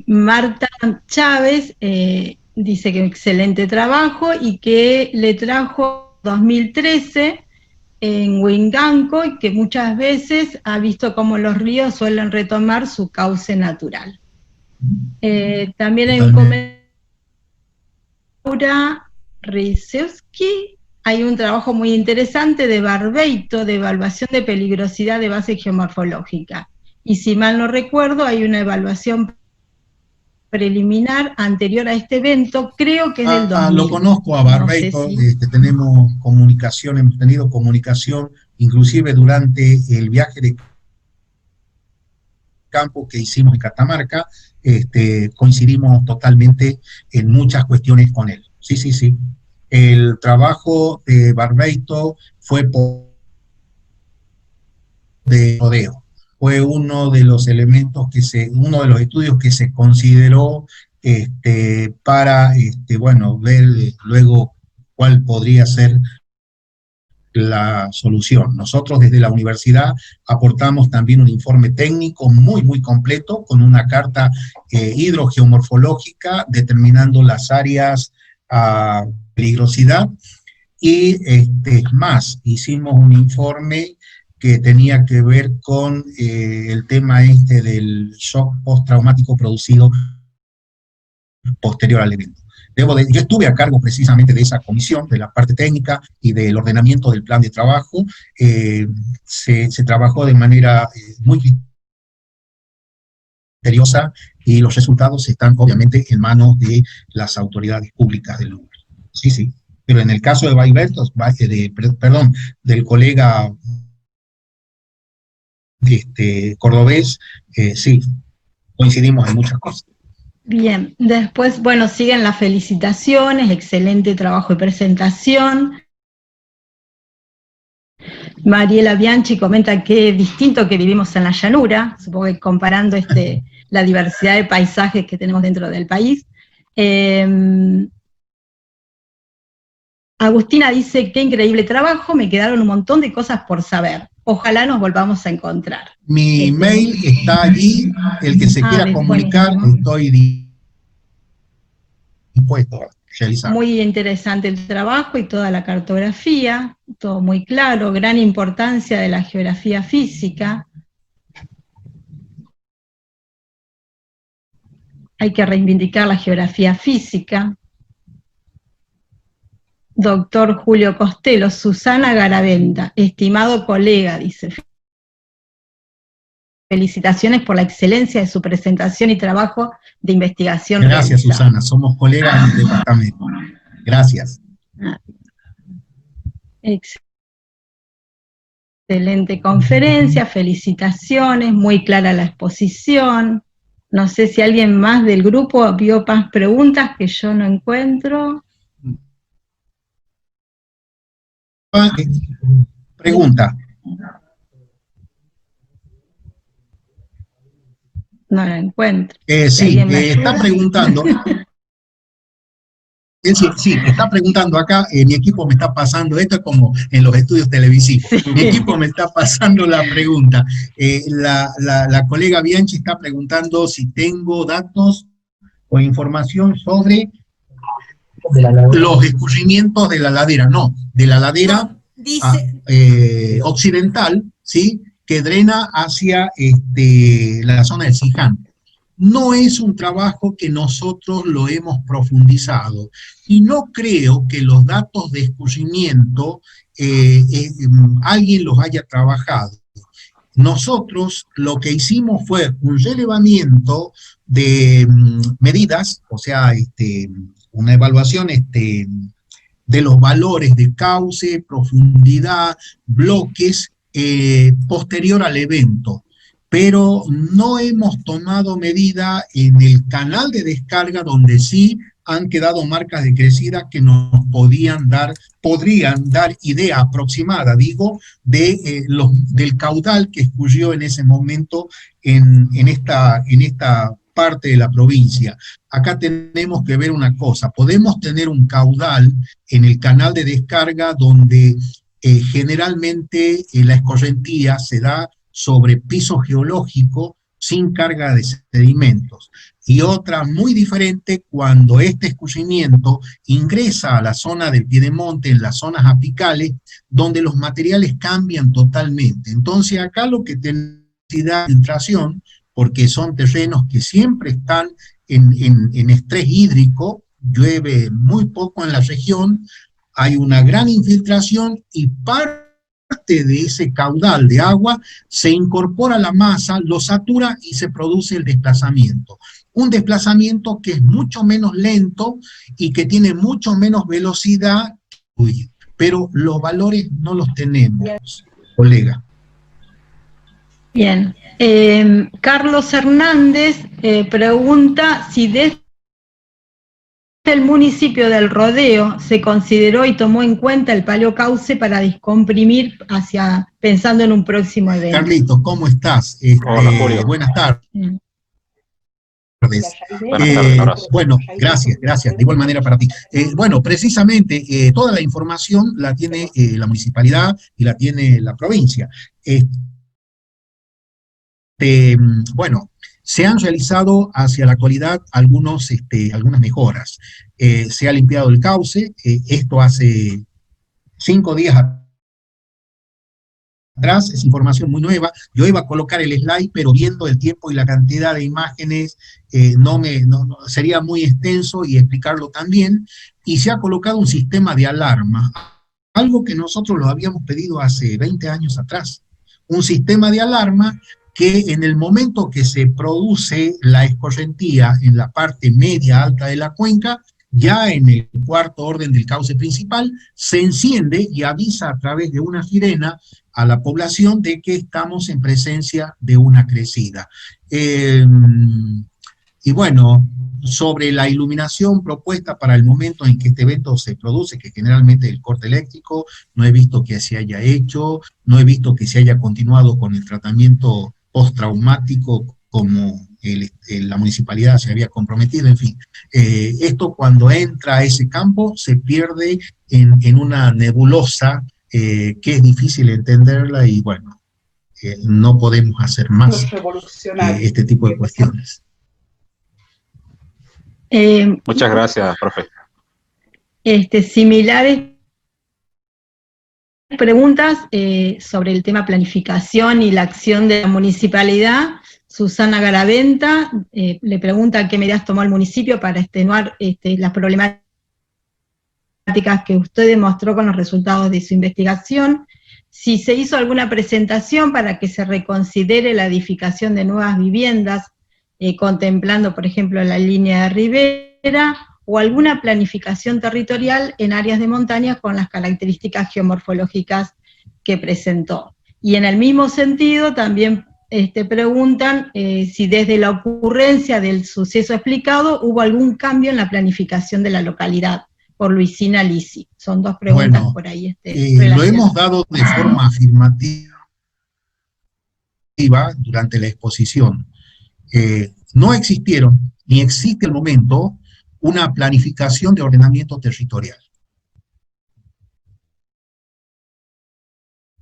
Marta Chávez dice que excelente trabajo y que le trajo 2013 en Huinganco y que muchas veces ha visto cómo los ríos suelen retomar su cauce natural. También hay un comentario de Laura Rizewski. Hay un trabajo muy interesante de Barbeito de evaluación de peligrosidad de base geomorfológica. Y si mal no recuerdo, hay una evaluación preliminar anterior a este evento, creo que es del 2000. Lo conozco a Barbeito, no sé si... tenemos comunicación, hemos tenido comunicación, inclusive durante el viaje de campo que hicimos en Catamarca, coincidimos totalmente en muchas cuestiones con él. Sí, sí, sí. El trabajo de Barbeito fue de rodeo. Fue uno de los elementos uno de los estudios que se consideró para, bueno, ver luego cuál podría ser la solución. Nosotros desde la universidad aportamos también un informe técnico muy, muy completo con una carta hidrogeomorfológica determinando las áreas a peligrosidad y más, hicimos un informe que tenía que ver con el tema del shock postraumático producido posterior al evento. Yo estuve a cargo precisamente de esa comisión, de la parte técnica y del ordenamiento del plan de trabajo. Se trabajó de manera muy criteriosa y los resultados están obviamente en manos de las autoridades públicas del lugar. Sí, sí. Pero en el caso de Barbeito, del colega cordobés, sí, coincidimos en muchas cosas. Bien, después, bueno, siguen las felicitaciones, excelente trabajo de presentación. Mariela Bianchi comenta que es distinto que vivimos en la llanura, supongo que comparando la diversidad de paisajes que tenemos dentro del país. Agustina dice, qué increíble trabajo, me quedaron un montón de cosas por saber. Ojalá nos volvamos a encontrar. Mi mail está allí, el que se quiera comunicar, estoy dispuesto a realizar. Muy interesante el trabajo y toda la cartografía, todo muy claro, gran importancia de la geografía física. Hay que reivindicar la geografía física. Doctor Julio Costello, Susana Garaventa, estimado colega, dice, felicitaciones por la excelencia de su presentación y trabajo de investigación. Gracias, Susana, somos colegas en el departamento. Gracias. Excelente conferencia, felicitaciones, muy clara la exposición. No sé si alguien más del grupo vio más preguntas que yo no encuentro. Pregunta. No la encuentro. Sí, está preguntando. Sí, está preguntando acá, mi equipo me está pasando, esto es como en los estudios televisivos, sí. Mi equipo me está pasando la pregunta. La colega Bianchi está preguntando si tengo datos o información sobre los escurrimientos de la ladera, no, de la ladera occidental, ¿sí?, que drena hacia la zona del Siján. No es un trabajo que nosotros lo hemos profundizado y no creo que los datos de escurrimiento alguien los haya trabajado. Nosotros lo que hicimos fue un relevamiento de medidas, o sea, una evaluación de los valores de cauce, profundidad, bloques, posterior al evento. Pero no hemos tomado medida en el canal de descarga donde sí han quedado marcas de crecida que nos podrían dar idea aproximada, digo, del caudal que escurrió en ese momento en esta parte de la provincia. Acá tenemos que ver una cosa, podemos tener un caudal en el canal de descarga donde generalmente la escorrentía se da sobre piso geológico sin carga de sedimentos. Y otra muy diferente cuando este escurrimiento ingresa a la zona del piedemonte, en las zonas apicales, donde los materiales cambian totalmente. Entonces acá lo que tenemos es infiltración, porque son terrenos que siempre están en estrés hídrico, llueve muy poco en la región, hay una gran infiltración y parte de ese caudal de agua se incorpora a la masa, lo satura y se produce el desplazamiento. Un desplazamiento que es mucho menos lento y que tiene mucho menos velocidad, pero los valores no los tenemos, colega. Bien. Carlos Hernández pregunta si desde el municipio del Rodeo se consideró y tomó en cuenta el paleocauce para descomprimir pensando en un próximo evento. Carlitos, ¿cómo estás? Hola, Julio. Buenas tardes. Buenas tardes, bueno, gracias, de igual manera para ti. Bueno, precisamente toda la información la tiene la municipalidad y la tiene la provincia. Bueno, se han realizado hacia la actualidad algunas mejoras. Se ha limpiado el cauce, esto hace 5 días atrás, es información muy nueva. Yo iba a colocar el slide, pero viendo el tiempo y la cantidad de imágenes, sería muy extenso y explicarlo también. Y se ha colocado un sistema de alarma, algo que nosotros lo habíamos pedido hace 20 años atrás. Un sistema de alarma que en el momento que se produce la escorrentía en la parte media alta de la cuenca, ya en el cuarto orden del cauce principal, se enciende y avisa a través de una sirena a la población de que estamos en presencia de una crecida. Y bueno, sobre la iluminación propuesta para el momento en que este evento se produce, que generalmente el corte eléctrico, no he visto que se haya hecho, no he visto que se haya continuado con el tratamiento postraumático como la municipalidad se había comprometido, en fin. Esto cuando entra a ese campo se pierde en una nebulosa que es difícil entenderla y bueno, no podemos hacer más este tipo de cuestiones. Muchas gracias, profe. Similares preguntas sobre el tema planificación y la acción de la municipalidad. Susana Garaventa le pregunta qué medidas tomó el municipio para extenuar las problemáticas que usted demostró con los resultados de su investigación, si se hizo alguna presentación para que se reconsidere la edificación de nuevas viviendas, contemplando, por ejemplo, la línea de Rivera, o alguna planificación territorial en áreas de montaña con las características geomorfológicas que presentó. Y en el mismo sentido también preguntan si desde la ocurrencia del suceso explicado hubo algún cambio en la planificación de la localidad, por Luisina Lisi. Son 2 preguntas por ahí. Lo hemos dado de forma afirmativa durante la exposición. No existieron, ni existe al momento, una planificación de ordenamiento territorial.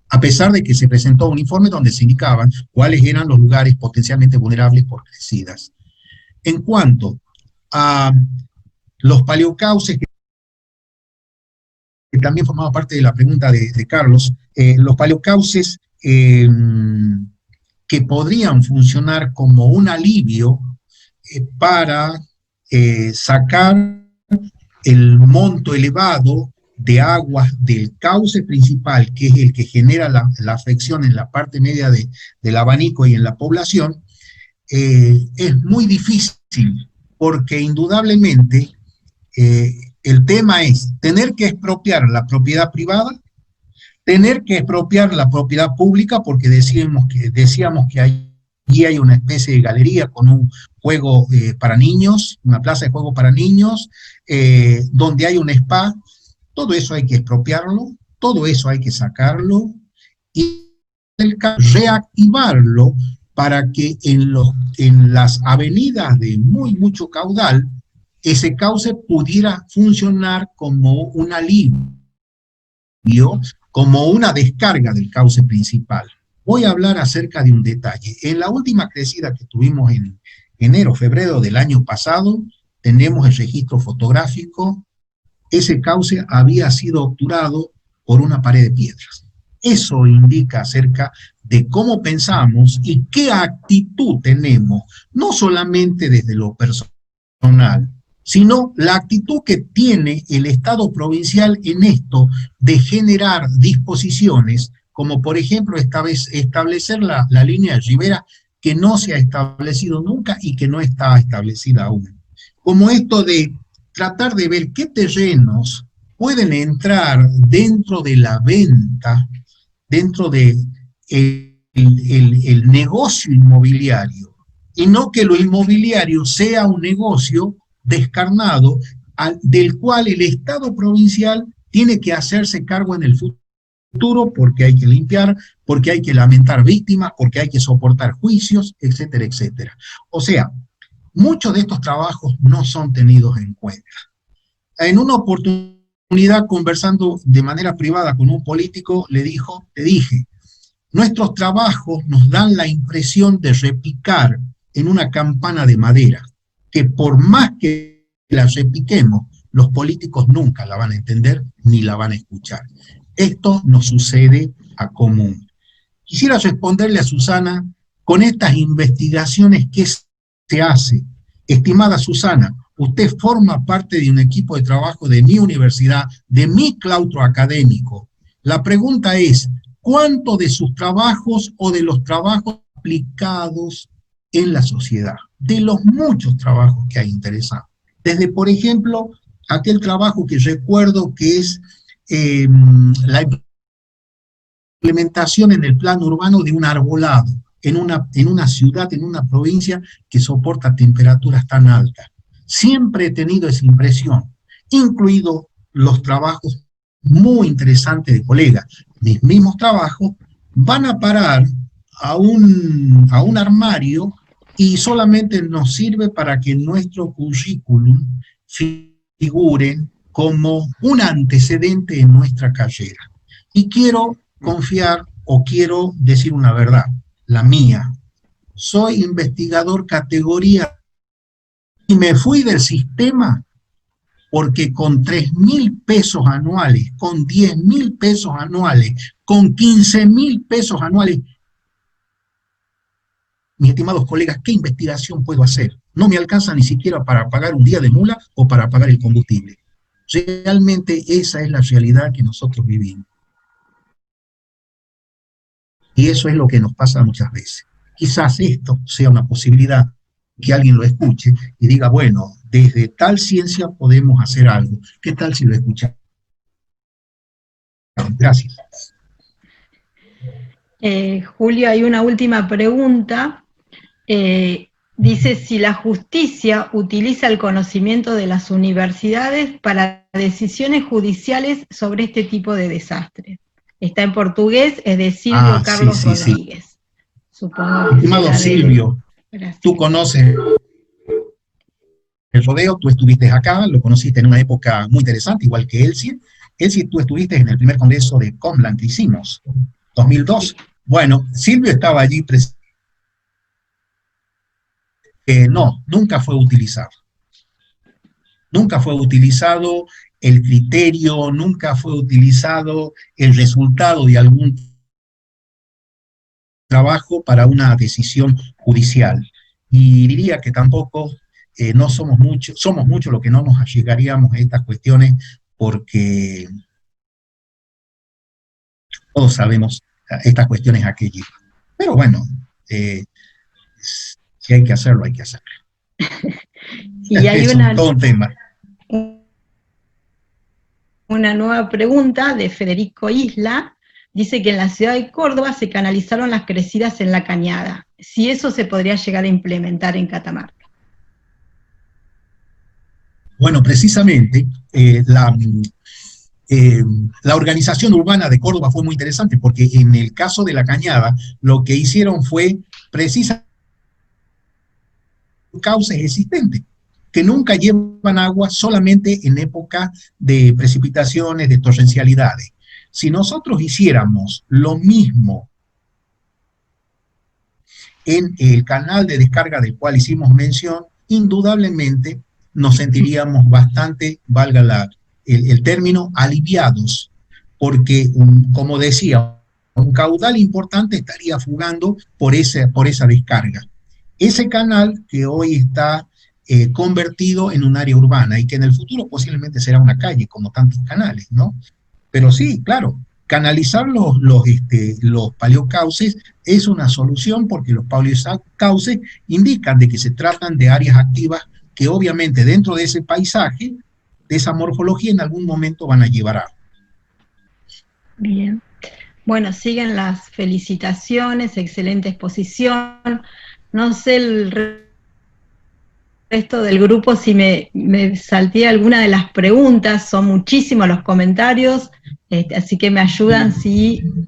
A pesar de que se presentó un informe donde se indicaban cuáles eran los lugares potencialmente vulnerables por crecidas. En cuanto a los paleocauces, que también formaba parte de la pregunta de Carlos, los paleocauces que podrían funcionar como un alivio para sacar el monto elevado de aguas del cauce principal, que es el que genera la afección en la parte media del abanico y en la población, es muy difícil, porque indudablemente el tema es tener que expropiar la propiedad privada, tener que expropiar la propiedad pública, porque decíamos que allí hay una especie de galería con un juego para niños, una plaza de juego para niños, donde hay un spa. Todo eso hay que expropiarlo, todo eso hay que sacarlo y reactivarlo para que en las avenidas de mucho caudal, ese cauce pudiera funcionar como un alivio, como una descarga del cauce principal. Voy a hablar acerca de un detalle. En la última crecida que tuvimos en enero, febrero del año pasado, tenemos el registro fotográfico. Ese cauce había sido obturado por una pared de piedras. Eso indica acerca de cómo pensamos y qué actitud tenemos, no solamente desde lo personal, sino la actitud que tiene el Estado provincial en esto de generar disposiciones, como por ejemplo establecer la línea de Rivera, que no se ha establecido nunca y que no está establecida aún. Como esto de tratar de ver qué terrenos pueden entrar dentro de la venta, dentro de el negocio inmobiliario, y no que lo inmobiliario sea un negocio descarnado del cual el Estado provincial tiene que hacerse cargo en el futuro, porque hay que limpiar, porque hay que lamentar víctimas, porque hay que soportar juicios, etcétera, etcétera. O sea, muchos de estos trabajos no son tenidos en cuenta. En una oportunidad, conversando de manera privada con un político, le dije, nuestros trabajos nos dan la impresión de repicar en una campana de madera, que por más que la repiquemos, los políticos nunca la van a entender ni la van a escuchar. Esto nos sucede a común. Quisiera responderle a Susana con estas investigaciones que se hace. Estimada Susana, usted forma parte de un equipo de trabajo de mi universidad, de mi claustro académico. La pregunta es, ¿cuánto de sus trabajos o de los trabajos aplicados en la sociedad? De los muchos trabajos que hay interesantes. Desde, por ejemplo, aquel trabajo que recuerdo que es la implementación en el plano urbano de un arbolado en una ciudad, en una provincia que soporta temperaturas tan altas. Siempre he tenido esa impresión, incluido los trabajos muy interesantes de colegas. Mis mismos trabajos van a parar a un armario y solamente nos sirve para que en nuestro currículum figuren como un antecedente en nuestra carrera. Y quiero confiar o quiero decir una verdad, la mía. Soy investigador categoría y me fui del sistema porque con 3.000 pesos anuales, con 10.000 pesos anuales, con 15.000 pesos anuales, mis estimados colegas, ¿qué investigación puedo hacer? No me alcanza ni siquiera para pagar un día de mula o para pagar el combustible. Realmente esa es la realidad que nosotros vivimos. Y eso es lo que nos pasa muchas veces. Quizás esto sea una posibilidad que alguien lo escuche y diga, bueno, desde tal ciencia podemos hacer algo. ¿Qué tal si lo escuchamos? Gracias. Julio, hay una última pregunta. Dice si la justicia utiliza el conocimiento de las universidades para decisiones judiciales sobre este tipo de desastres. Está en portugués, es de Silvio Carlos Rodríguez. Sí. Supongo que estimado Silvio, tú conoces el rodeo, tú estuviste acá, lo conociste en una época muy interesante, igual que Elsie. Elsie, tú estuviste en el primer congreso de Comlan que hicimos, 2002. Bueno, Silvio estaba allí presente. No, nunca fue utilizado. Nunca fue utilizado el criterio, nunca fue utilizado el resultado de algún trabajo para una decisión judicial. Y diría que tampoco no somos muchos los que no nos allegaríamos a estas cuestiones porque todos sabemos estas cuestiones a qué llevan. Pero bueno, si hay que hacerlo, hay que hacerlo. Y hay todo un tema. Una nueva pregunta de Federico Isla, dice que en la ciudad de Córdoba se canalizaron las crecidas en la cañada, si eso se podría llegar a implementar en Catamarca. Bueno, precisamente la organización urbana de Córdoba fue muy interesante, porque en el caso de la cañada, lo que hicieron fue precisamente cauces existentes, que nunca llevan agua solamente en época de precipitaciones, de torrencialidades. Si nosotros hiciéramos lo mismo en el canal de descarga del cual hicimos mención, indudablemente nos sentiríamos bastante, valga el término, aliviados, porque, como decía, un caudal importante estaría fugando por esa descarga. Ese canal que hoy está convertido en un área urbana y que en el futuro posiblemente será una calle, como tantos canales, ¿no? Pero sí, claro, canalizar los paleocauces es una solución porque los paleocauces indican de que se tratan de áreas activas que obviamente dentro de ese paisaje, de esa morfología, en algún momento van a llevar agua. Bien. Bueno, siguen las felicitaciones, excelente exposición. No sé el resto del grupo si me salté alguna de las preguntas, son muchísimos los comentarios, así que me ayudan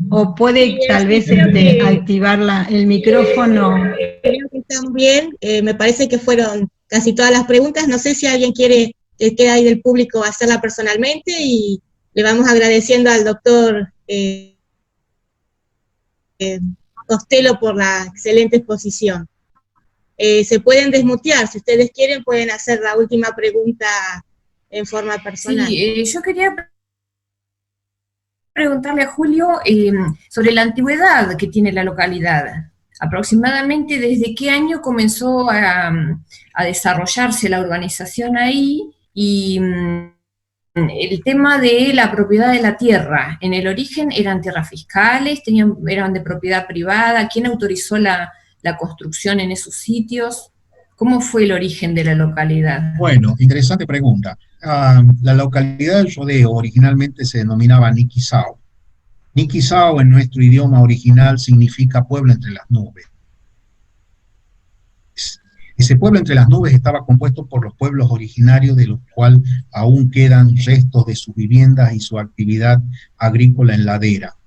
o puede tal vez activar el micrófono. Creo que están bien, me parece que fueron casi todas las preguntas, no sé si alguien quiere, que queda ahí del público, hacerla personalmente, y le vamos agradeciendo al doctor Costello por la excelente exposición. Se pueden desmutear, si ustedes quieren pueden hacer la última pregunta en forma personal. Sí, yo quería preguntarle a Julio sobre la antigüedad que tiene la localidad. Aproximadamente desde qué año comenzó a desarrollarse la urbanización ahí, y el tema de la propiedad de la tierra. En el origen eran tierras fiscales, eran de propiedad privada. ¿Quién autorizó la construcción en esos sitios? ¿Cómo fue el origen de la localidad? Bueno, interesante pregunta. La localidad del Rodeo originalmente se denominaba Niquizao. Niquizao en nuestro idioma original significa pueblo entre las nubes. Ese pueblo entre las nubes estaba compuesto por los pueblos originarios, de los cuales aún quedan restos de sus viviendas y su actividad agrícola en ladera.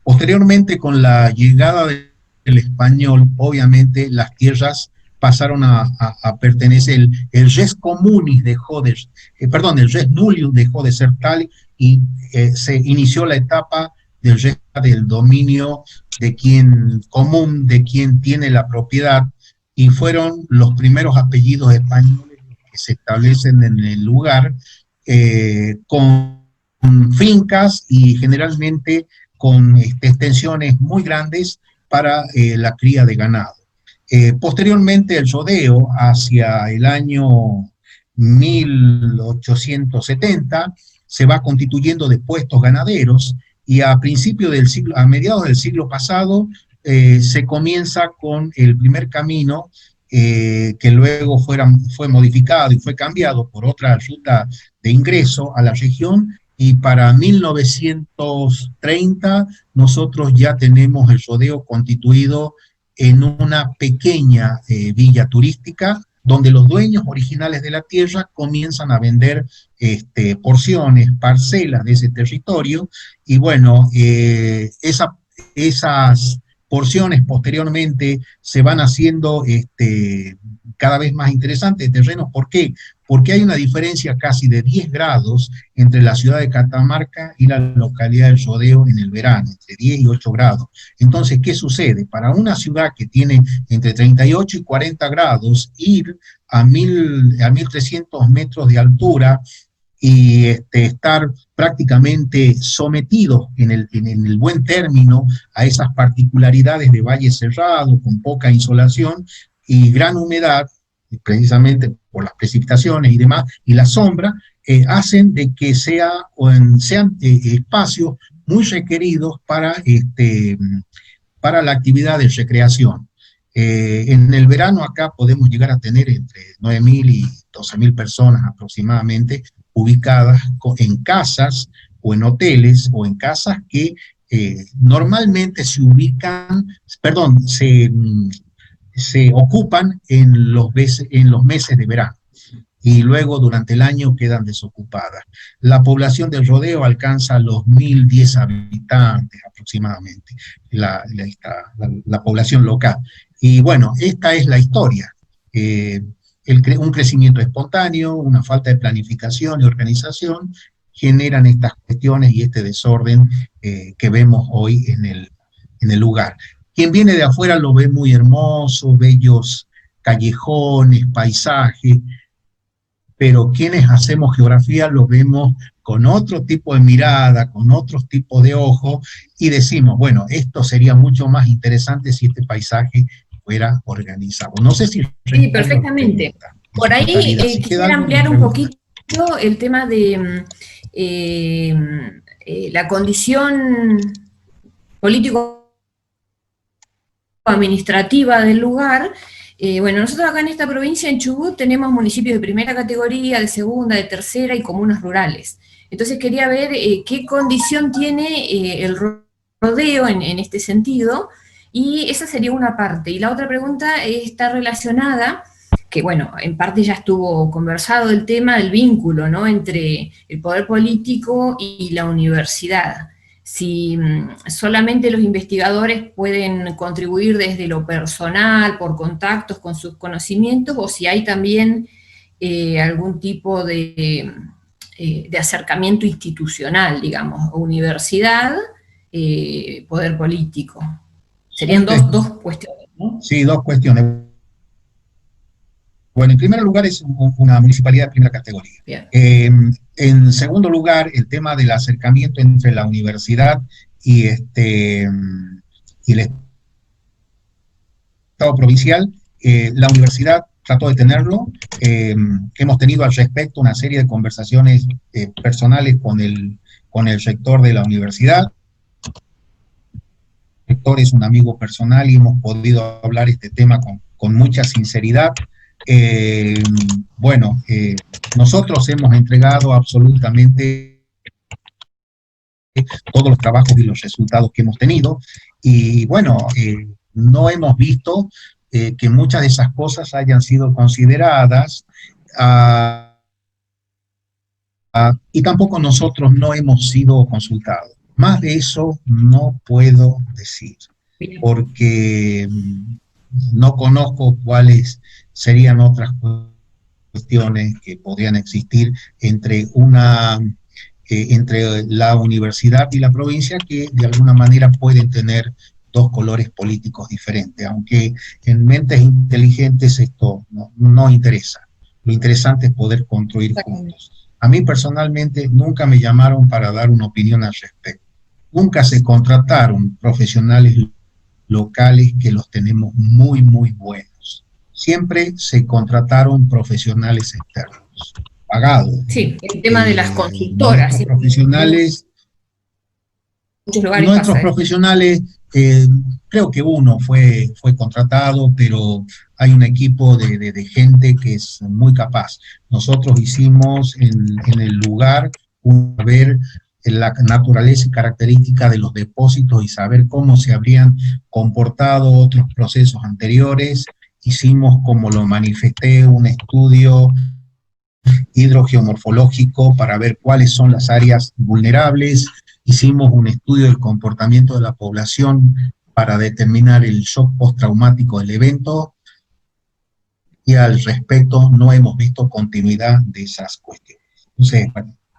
Posteriormente, con la llegada del español, obviamente las tierras pasaron a pertenecer, el res communis dejó de, el res nullius dejó de ser tal, y se inició la etapa del dominio de quien común, de quien tiene la propiedad, y fueron los primeros apellidos españoles que se establecen en el lugar, con fincas y generalmente con extensiones muy grandes para la cría de ganado. Posteriormente el rodeo, hacia el año 1870, se va constituyendo de puestos ganaderos, y a mediados del siglo pasado, se comienza con el primer camino, que luego fue modificado y fue cambiado por otra ruta de ingreso a la región, y para 1930 nosotros ya tenemos el rodeo constituido en una pequeña villa turística, donde los dueños originales de la tierra comienzan a vender porciones, parcelas de ese territorio, y bueno, esas porciones posteriormente se van haciendo cada vez más interesantes de terrenos. ¿Por qué? Porque hay una diferencia casi de 10 grados entre la ciudad de Catamarca y la localidad del Rodeo en el verano, entre 10 y 8 grados. Entonces, ¿qué sucede? Para una ciudad que tiene entre 38 y 40 grados, ir a 1.300 metros de altura y estar prácticamente sometidos en el buen término a esas particularidades de valle cerrado, con poca insolación y gran humedad, precisamente por las precipitaciones y demás, y la sombra, hacen de que sean espacios muy requeridos para la actividad de recreación. En el verano acá podemos llegar a tener entre 9.000 y 12.000 personas aproximadamente, ubicadas en casas o en hoteles o en casas que normalmente se ocupan en los meses de verano, y luego durante el año quedan desocupadas. La población del Rodeo alcanza los 1.010 habitantes aproximadamente, la población local. Y bueno, esta es la historia. Un crecimiento espontáneo, una falta de planificación y organización generan estas cuestiones y este desorden que vemos hoy en el lugar. Quien viene de afuera lo ve muy hermoso, bellos callejones, paisajes, pero quienes hacemos geografía lo vemos con otro tipo de mirada, con otros tipos de ojos, y decimos, bueno, esto sería mucho más interesante si este paisaje fuera organizado. No sé si... Sí, perfectamente. Por ahí quisiera ampliar un poquito el tema de la condición político-administrativa del lugar. Bueno, nosotros acá en esta provincia, en Chubut, tenemos municipios de primera categoría, de segunda, de tercera y comunas rurales. Entonces quería ver qué condición tiene el rodeo en este sentido, y esa sería una parte. Y la otra pregunta está relacionada, que bueno, en parte ya estuvo conversado el tema del vínculo, ¿no?, entre el poder político y la universidad. Si solamente los investigadores pueden contribuir desde lo personal, por contactos con sus conocimientos, o si hay también algún tipo de acercamiento institucional, digamos, universidad, poder político. Serían dos cuestiones, ¿no? Sí, dos cuestiones. Bueno, en primer lugar es una municipalidad de primera categoría. En segundo lugar, el tema del acercamiento entre la universidad y el Estado provincial. La universidad trató de tenerlo. Hemos tenido al respecto una serie de conversaciones personales con el rector de la universidad. El rector es un amigo personal y hemos podido hablar este tema con mucha sinceridad. Nosotros hemos entregado absolutamente todos los trabajos y los resultados que hemos tenido, y bueno, no hemos visto que muchas de esas cosas hayan sido consideradas, y tampoco nosotros no hemos sido consultados. Más de eso no puedo decir, porque no conozco cuáles serían otras cuestiones que podrían existir entre la universidad y la provincia, que de alguna manera pueden tener dos colores políticos diferentes, aunque en mentes inteligentes esto no interesa. Lo interesante es poder construir juntos. A mí personalmente nunca me llamaron para dar una opinión al respecto. Nunca se contrataron profesionales locales, que los tenemos muy, muy buenos. Siempre se contrataron profesionales externos, pagados. Sí, el tema de las consultoras. Nuestros profesionales, creo que uno fue contratado, pero hay un equipo de gente que es muy capaz. Nosotros hicimos en el lugar ver la naturaleza y característica de los depósitos y saber cómo se habrían comportado otros procesos anteriores. Hicimos, como lo manifesté, un estudio hidrogeomorfológico para ver cuáles son las áreas vulnerables. Hicimos un estudio del comportamiento de la población para determinar el shock postraumático del evento, y al respecto no hemos visto continuidad de esas cuestiones. Entonces,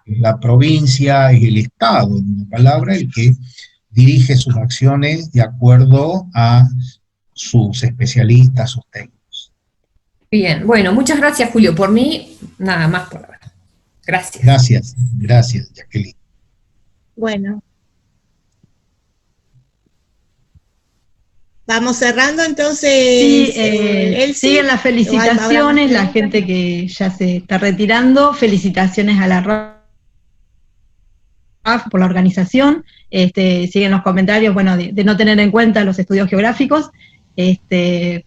la provincia y el Estado, en una palabra, el que dirige sus acciones de acuerdo a sus especialistas, sus técnicos. Bien, bueno, muchas gracias, Julio. Por mí, nada más por ahora. Gracias. Gracias, Jacqueline. Bueno. Vamos cerrando entonces. Sí, siguen las felicitaciones, la gente que ya se está retirando. Felicitaciones a la RAF por la organización. Siguen los comentarios, bueno, de no tener en cuenta los estudios geográficos.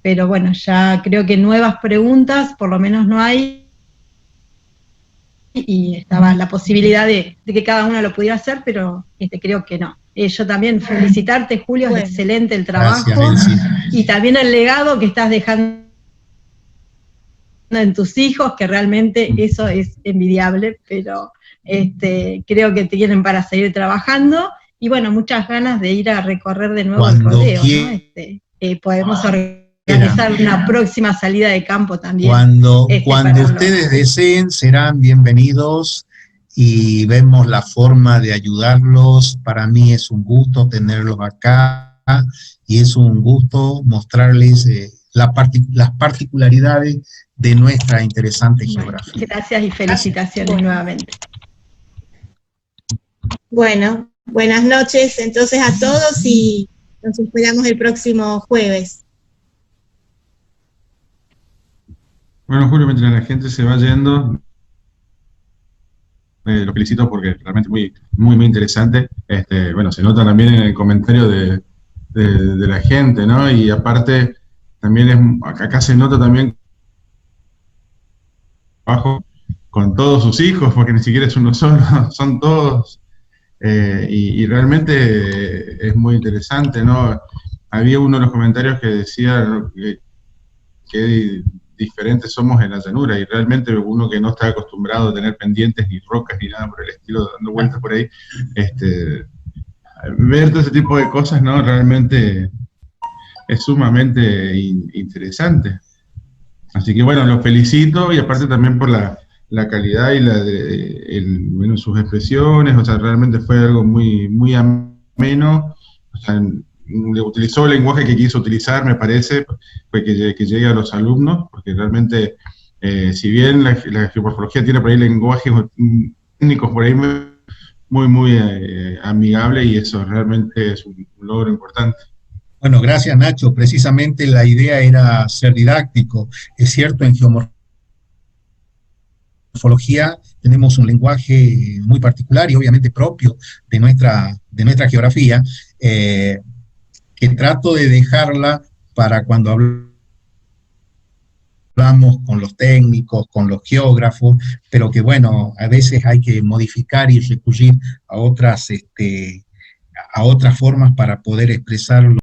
Pero bueno, ya creo que nuevas preguntas, por lo menos no hay, y estaba la posibilidad de que cada uno lo pudiera hacer, pero creo que no. Yo también felicitarte, Julio, es excelente el trabajo, gracias, y también el legado que estás dejando en tus hijos, que realmente eso es envidiable, pero creo que te tienen para seguir trabajando, y bueno, muchas ganas de ir a recorrer de nuevo el rodeo, ¿no? Podemos organizar una próxima salida de campo también. Cuando ustedes deseen, serán bienvenidos y vemos la forma de ayudarlos. Para mí es un gusto tenerlos acá y es un gusto mostrarles las particularidades de nuestra interesante geografía. Gracias y felicitaciones nuevamente. Bueno, buenas noches entonces a todos y nos esperamos el próximo jueves. Bueno, Julio, mientras la gente se va yendo, lo felicito porque realmente muy interesante. Bueno, se nota también en el comentario de la gente, ¿no? Y aparte, también acá se nota también con todos sus hijos, porque ni siquiera es uno solo, son todos y realmente es muy interesante, ¿no? Había uno de los comentarios que decía, ¿no?, que diferentes somos en la llanura, y realmente uno que no está acostumbrado a tener pendientes ni rocas ni nada por el estilo dando vueltas por ahí, ver todo ese tipo de cosas, ¿no?, realmente es sumamente interesante. Así que bueno, los felicito, y aparte también por la calidad y bueno, sus expresiones, o sea, realmente fue algo muy, muy ameno, o sea, utilizó el lenguaje que quiso utilizar, me parece, fue que llegue a los alumnos, porque realmente, si bien la geomorfología tiene por ahí lenguajes técnicos por ahí muy amigable, y eso realmente es un logro importante. Bueno, gracias Nacho, precisamente la idea era ser didáctico. Es cierto, en geomorfología tenemos un lenguaje muy particular y obviamente propio de nuestra geografía, que trato de dejarla para cuando hablamos con los técnicos, con los geógrafos, pero que bueno, a veces hay que modificar y recurrir a otras formas para poder expresarlo